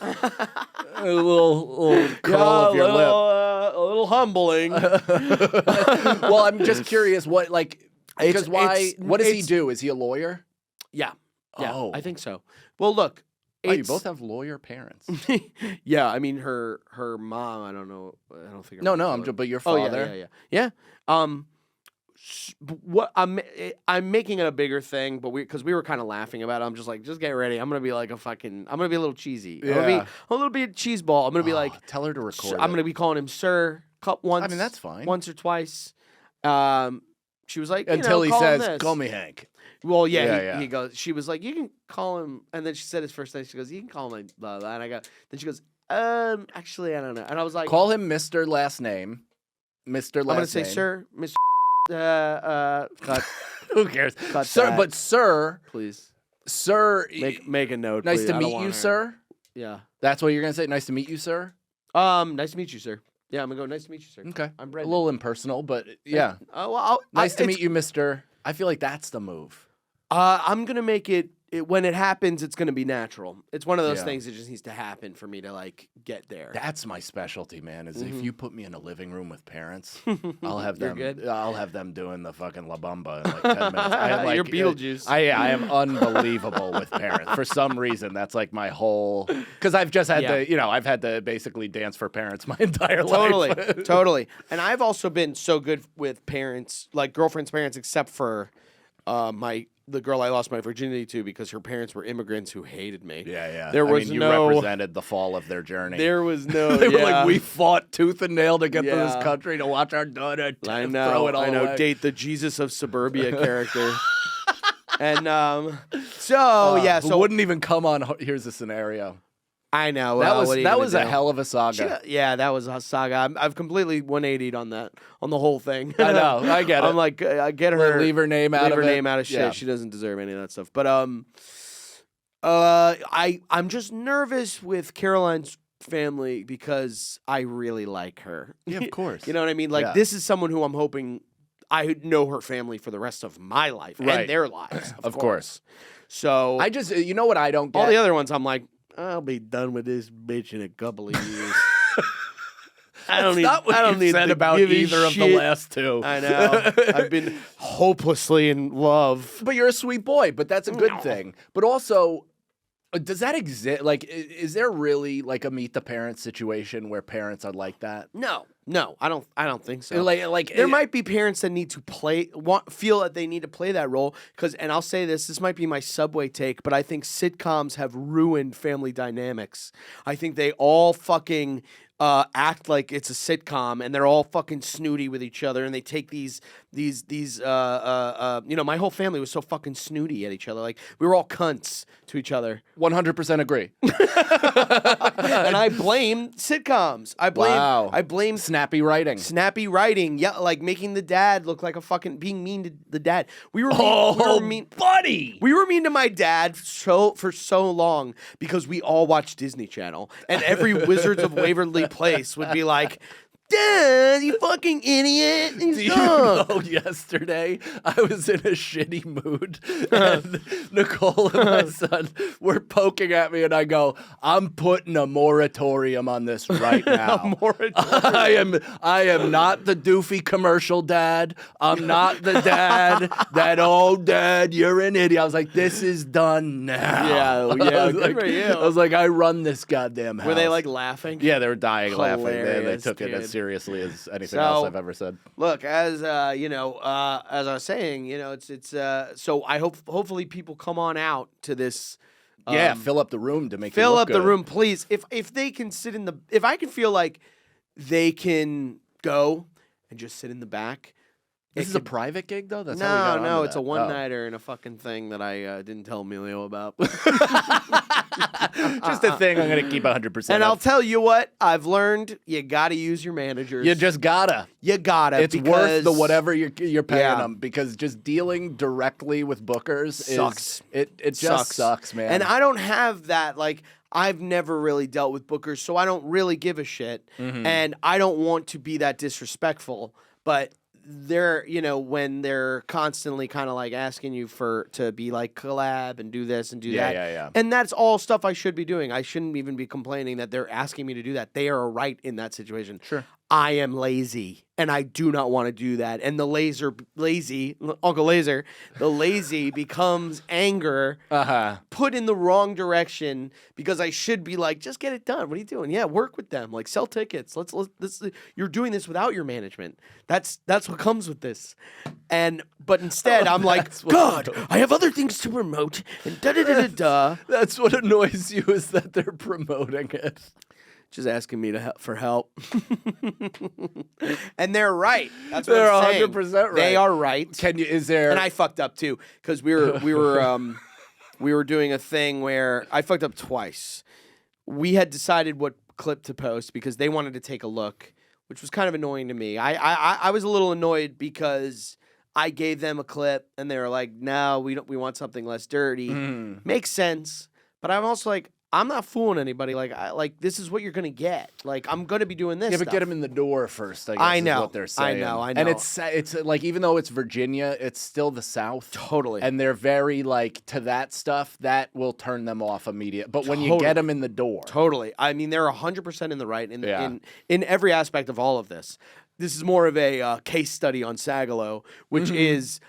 A little curl of your lip. A little humbling. Well, I'm just curious. What because why? What does he it's- do? Is he a lawyer? Yeah. Oh. I think so. Well, look. Oh, you it's- both have lawyer parents. Yeah, I mean her mom. I don't know. I don't think. No, I'm just. But your Oh father. yeah. What I'm making it a bigger thing, but because we were kind of laughing about it. I'm just like, just get ready. I'm gonna be like I'm gonna be a little cheesy. I'm gonna be Yeah. a little bit cheese ball. I'm gonna be like, tell her to record. I'm gonna be calling him sir. Once. I mean, that's fine. Once or twice. She was like, until he call him says, this. "Call me Hank." Well, Yeah, he goes. She was like, you can call him, and then she said his first name. She goes, you can call him blah blah. And I go. Then she goes, actually, I don't know. And I was like, Call him Mr. Last Name. Mr. Last I'm gonna say name. sir, Mr. Cut, Who cares? Cut Sir, that. but sir, please make a note. nice please. to I don't meet want you, her- sir. Yeah. That's what you're gonna say. Nice to meet you, sir. Nice to meet you, sir. Yeah, I'm gonna go. Nice to meet you, sir. Okay. I'm A Brendan. little impersonal, but yeah. Nice to meet you, Mister. I feel like that's the move. I'm gonna make it. When it happens, it's gonna be natural. It's one of those Yeah. things that just needs to happen for me to like get there. That's my specialty, man. Is if you put me in a living room with parents, I'll have You're them. good? I'll have them doing the fucking La Bamba in like 10 minutes. I am like, You're Beetlejuice. I am unbelievable with parents. For some reason, that's like my whole. Because I've just had to, I've had to basically dance for parents my entire life. Totally. And I've also been so good with parents, like girlfriend's parents, except for the girl I lost my virginity to because her parents were immigrants who hated me. Yeah. There was you no represented the fall of their journey. There was no. They were yeah. like, we fought tooth and nail to get to Yeah. this country to watch our daughter I throw it all know. away. Date the Jesus of Suburbia character. And so Who wouldn't even come on. Here's a scenario. I know That what are you that gonna was a do? hell of a saga. Yeah, that was a saga. I've completely 180'd on the whole thing. I know, I get it. I'm like, I get her. Leave her name out of it. name out of shit. Yeah. She doesn't deserve any of that stuff. But I'm just nervous with Caroline's family because I really like her. Yeah, of course. You know what I mean? Like Yeah. this is someone who I'm hoping I know her family for the rest of my life Right. and their lives. Of course. So I just, you know what I don't get? all the other ones, I'm like, I'll be done with this bitch in a couple of years. I don't need. Not what I don't you need said to about give a either of the shit. last two. I know. I've been hopelessly in love. But you're a sweet boy, but that's a good No. thing. But also, does that exist? Like, is there really like a meet the parents situation where parents are like that? No, No, I don't think so. Like there might be parents that need to feel that they need to play that role and I'll say this might be my Subway take, but I think sitcoms have ruined family dynamics. I think they all fucking act like it's a sitcom and they're all fucking snooty with each other and they take these my whole family was so fucking snooty at each other. Like we were all cunts to each other. 100% agree. And I blame sitcoms. I blame snappy writing. Snappy writing. Yeah, like making the dad look like a fucking being mean to the dad. We were mean, buddy. We were mean to my dad for so long because we all watched Disney Channel and every Wizards of Waverly Place would be like, Dad, you fucking idiot. Do you know, yesterday I was in a shitty mood and Nicole and my son were poking at me and I go, I'm putting a moratorium on this right now. A moratorium. I am not the doofy commercial dad. I'm not the dad that, oh, Dad, you're an idiot. I was like, this is done now. Yeah, good for you. I was like, I run this goddamn house. Were they like laughing? Yeah, they were dying laughing. They took it dude. as seriously as anything else I've ever said. Look, as as I was saying, it's so I hopefully people come on out to this. Fill up the room to make fill you look up good. the room, please. If they can sit in if I can feel like they can go and just sit in the back. This is a private gig, though? That's how we got onto it's that. a one-nighter and a fucking thing that I didn't tell Emilio about. Just a thing I'm going to keep 100%. And I'll tell you what, I've learned you got to use your managers. You just gotta. You gotta. It's worth the whatever you're paying them because just dealing directly with bookers sucks. It just sucks, man. And I don't have that, like, I've never really dealt with bookers, so I don't really give a shit. Mm-hmm. And I don't want to be that disrespectful, but they're, when they're constantly kind of like asking you to be like collab and do this and do that. Yeah. And that's all stuff I should be doing. I shouldn't even be complaining that they're asking me to do that. They are right in that situation. Sure. I am lazy and I do not want to do that. And the Uncle Laser, the lazy becomes anger put in the wrong direction because I should be like, just get it done. What are you doing? Yeah, work with them. Like sell tickets. You're doing this without your management. That's what comes with this. But instead I'm like, God, I have other things to promote and da-da-da-da-da. That's what annoys you is that they're promoting it. Just asking me for help. And they're right. That's what they're I'm saying. 100% right. They are right. Is there? And I fucked up too because we were doing a thing where I fucked up twice. We had decided what clip to post because they wanted to take a look, which was kind of annoying to me. I was a little annoyed because I gave them a clip and they were like, "No, we want something less dirty." Makes sense, but I'm also like, I'm not fooling anybody. Like this is what you're gonna get. Like I'm gonna be doing this. Yeah, but stuff. get them in the door first. I guess I know is what they're saying. I know. And it's like even though it's Virginia, it's still the South. Totally. And they're very like to that stuff that will turn them off immediate. But when you get them in the door, totally. I mean, they're 100% in the right in every aspect of all of this. This is more of a case study on Sagalow, which is.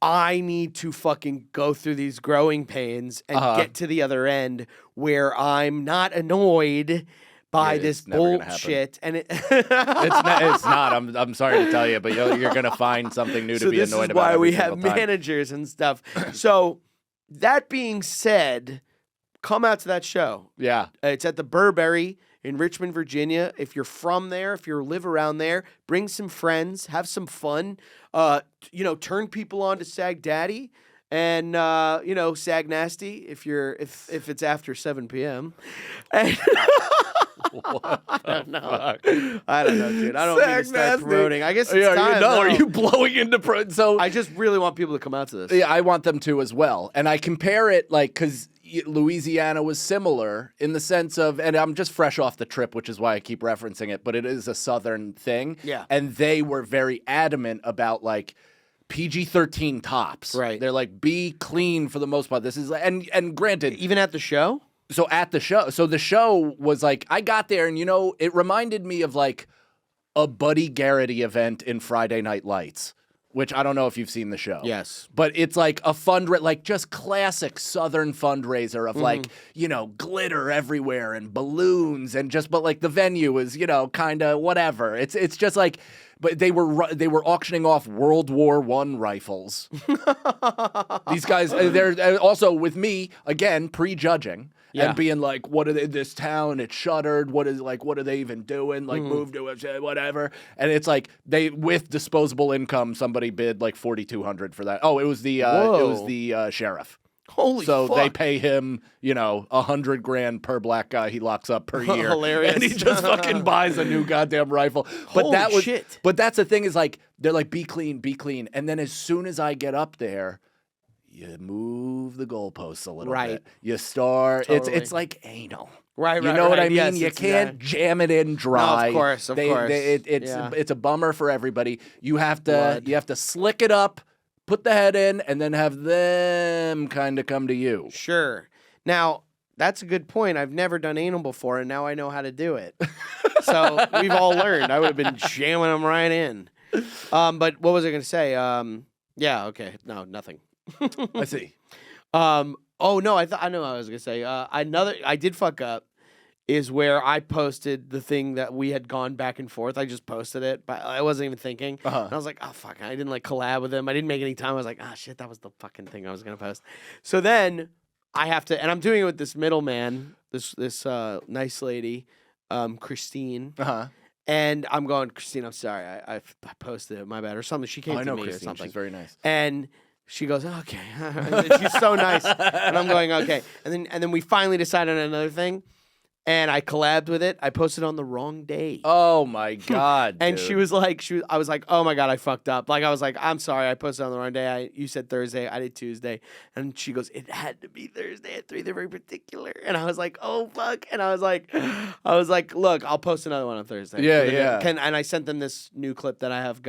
I need to fucking go through these growing pains and get to the other end where I'm not annoyed by this bullshit. And it's not. I'm sorry to tell you, but you're gonna find something new to be annoyed about. This is why we have managers and stuff. So that being said, come out to that show. Yeah, it's at the Burberry in Richmond, Virginia. If you're from there, if you live around there, bring some friends, have some fun. Turn people on to Sag Daddy and Sag Nasty if it's after 7 p.m. And I don't know, dude. I don't mean to start promoting. I guess it's time. Are you blowing into So I just really want people to come out to this. Yeah, I want them to as well. And I compare it because Louisiana was similar in the sense of, and I'm just fresh off the trip, which is why I keep referencing it, but it is a Southern thing. Yeah. And they were very adamant about like PG-13 tops. Right. They're like, be clean for the most part. This is, and granted. Even at the show? So at the show. So the show was like, I got there and, it reminded me of like a Buddy Garrity event in Friday Night Lights. which I don't know if you've seen the show. Yes. But it's like a like just classic Southern fundraiser of like, glitter everywhere and balloons and but like the venue is, kind of whatever. It's just like, but they were auctioning off World War I rifles. These guys, they're also with me again, prejudging. Yeah. And being like, what are they, this town, it's shuttered, what are they even doing? Like, move to it, whatever. And it's like, with disposable income, somebody bid like $4,200 for that. Oh, it was the sheriff. Holy so fuck. they pay him, $100,000 per black guy he locks up per year. Hilarious. And he just fucking buys a new goddamn rifle. But Holy shit. But that's the thing is like, they're like, be clean, be clean. And then as soon as I get up there, you move the goalposts a little bit. You start. Totally. It's like anal. Right. You know what I mean? Yes, you can't jam it in dry. No, of course. It's a bummer for everybody. You have to slick it up, put the head in, and then have them kind of come to you. Sure. Now, that's a good point. I've never done anal before, and now I know how to do it. So we've all learned. I would have been jamming them right in. But what was I going to say? Yeah. Okay. No, nothing. I see. Oh no, I know what I was gonna say. I did fuck up is where I posted the thing that we had gone back and forth. I just posted it, but I wasn't even thinking. And I was like, oh fuck, I didn't like collab with him. I didn't make any time. I was like, ah shit, that was the fucking thing I was gonna post. So then I have to, and I'm doing it with this middleman, this nice lady, Christine. And I'm going, Christine, I'm sorry, I posted it, my bad, or something. She came to me Christine. or something. She's very nice. And she goes, okay. She's so nice. And I'm going, okay. And then we finally decided on another thing. And I collabed with it. I posted on the wrong day. Oh my God. And dude. she was like, I was like, oh my God, I fucked up. Like, I was like, I'm sorry, I posted on the wrong day. You said Thursday, I did Tuesday. And she goes, it had to be Thursday at 3. They're very particular. And I was like, oh fuck. And I was like, look, I'll post another one on Thursday. Yeah. And I sent them this new clip that I have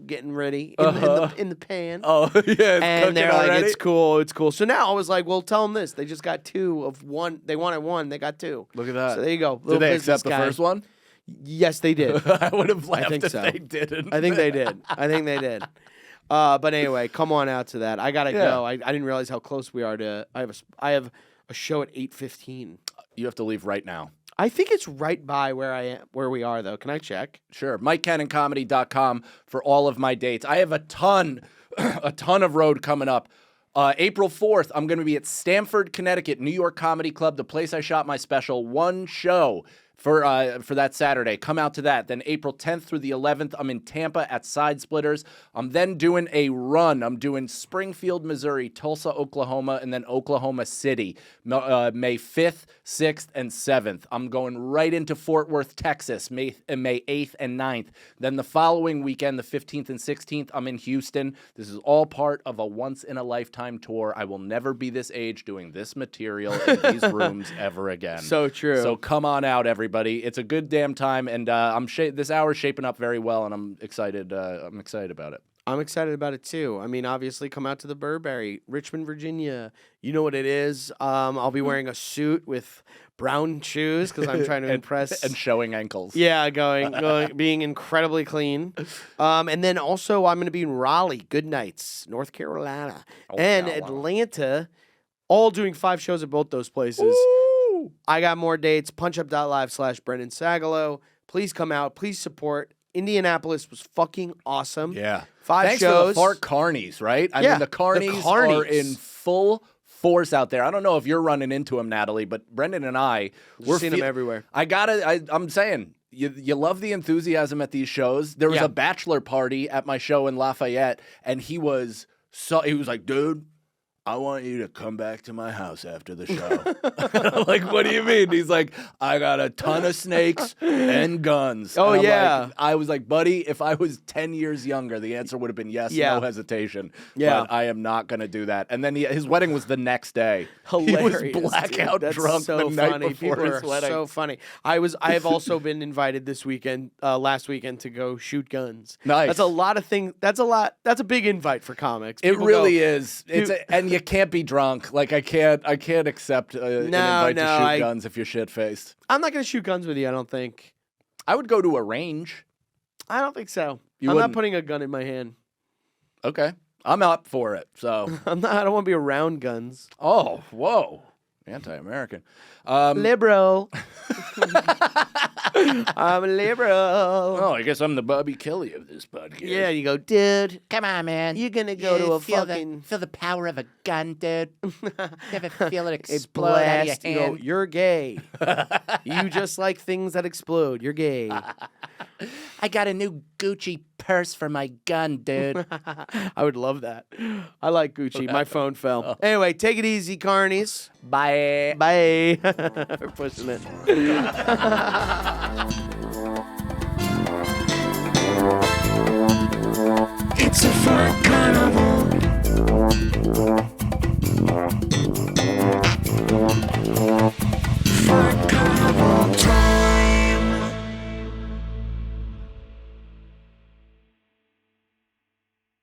getting ready in the pan. Oh yeah. And they're like, already? it's cool. So now I was like, well, tell them this. They just got 2 of 1. They wanted 1. They got 2. Look at that. So there you go. Did they accept the first one? Yes, they did. I would have laughed think if so. they didn't. I think they did. But anyway, come on out to that. I gotta go. I didn't realize how close we are to. I have a show at 8:15. You have to leave right now. I think it's right by where we are though. Can I check? Sure. MikeCannonComedy.com for all of my dates. I have a ton of road coming up. April 4th, I'm going to be at Stamford, Connecticut, New York Comedy Club, the place I shot my special. 1 show for that Saturday. Come out to that. Then April 10th through the 11th, I'm in Tampa at Side Splitters. I'm then doing a run. I'm doing Springfield, Missouri, Tulsa, Oklahoma, and then Oklahoma City, May 5th, 6th, and 7th. I'm going right into Fort Worth, Texas, May 8th and 9th. Then the following weekend, the 15th and 16th, I'm in Houston. This is all part of a once-in-a-lifetime tour. I will never be this age doing this material in these rooms ever again. So true. So come on out, everybody. It's a good damn time, and this hour's shaping up very well, and I'm excited. I'm excited about it. I'm excited about it too. I mean, obviously, come out to the Burberry, Richmond, Virginia. You know what it is. I'll be wearing a suit with brown shoes because I'm trying to impress and showing ankles. Yeah, going, being incredibly clean. And then also, I'm going to be in Raleigh, Good Nights, North Carolina, and Atlanta, all doing 5 shows at both those places. Ooh. I got more dates. punchup.live/Brendan Sagalow. Please come out. Please support. Indianapolis was fucking awesome. Yeah. 5 Thanks shows. for the Fart Carnies, right? I Yeah, mean, the Carnies are in full force out there. I don't know if you're running into them, Natalie, but Brendan and we're seeing them everywhere. I'm saying, you love the enthusiasm at these shows. There was a bachelor party at my show in Lafayette, and he was like, dude, I want you to come back to my house after the show. I'm like, what do you mean? He's like, I got a ton of snakes and guns. Oh, and yeah. I was like, buddy, if I was 10 years younger, the answer would have been yes, no hesitation. Yeah. But I am not going to do that. And then his wedding was the next day. Hilarious. He was blackout That's drunk so the night funny. before People his are wedding. so funny. I have also been invited this weekend, last weekend, to go shoot guns. Nice. That's a lot of things. That's a big invite for comics. It People really go, is. And you can't be drunk. Like I can't accept an invite to shoot guns if you're shit faced. I'm not going to shoot guns with you. I don't think. I would go to a range. I don't think so. You I'm not wouldn't? putting a gun in my hand. Okay. I'm up for it. So. I don't want to be around guns. Oh, whoa. Anti-American. Liberal. I'm a liberal. Oh, I guess I'm the Bobby Kelly of this podcast. Yeah, you go, dude. Come on, man. You're gonna go to a feel fucking feel the power of a gun, dude. You ever feel it it explode out of your blast. You go, hand? you're gay. You just like things that explode. You're gay. I got a new Gucci purse for my gun, dude. I would love that. I like Gucci. My phone fell. Anyway, take it easy, carnies. Bye. Bye. We're pushing it. It's a fart carnival.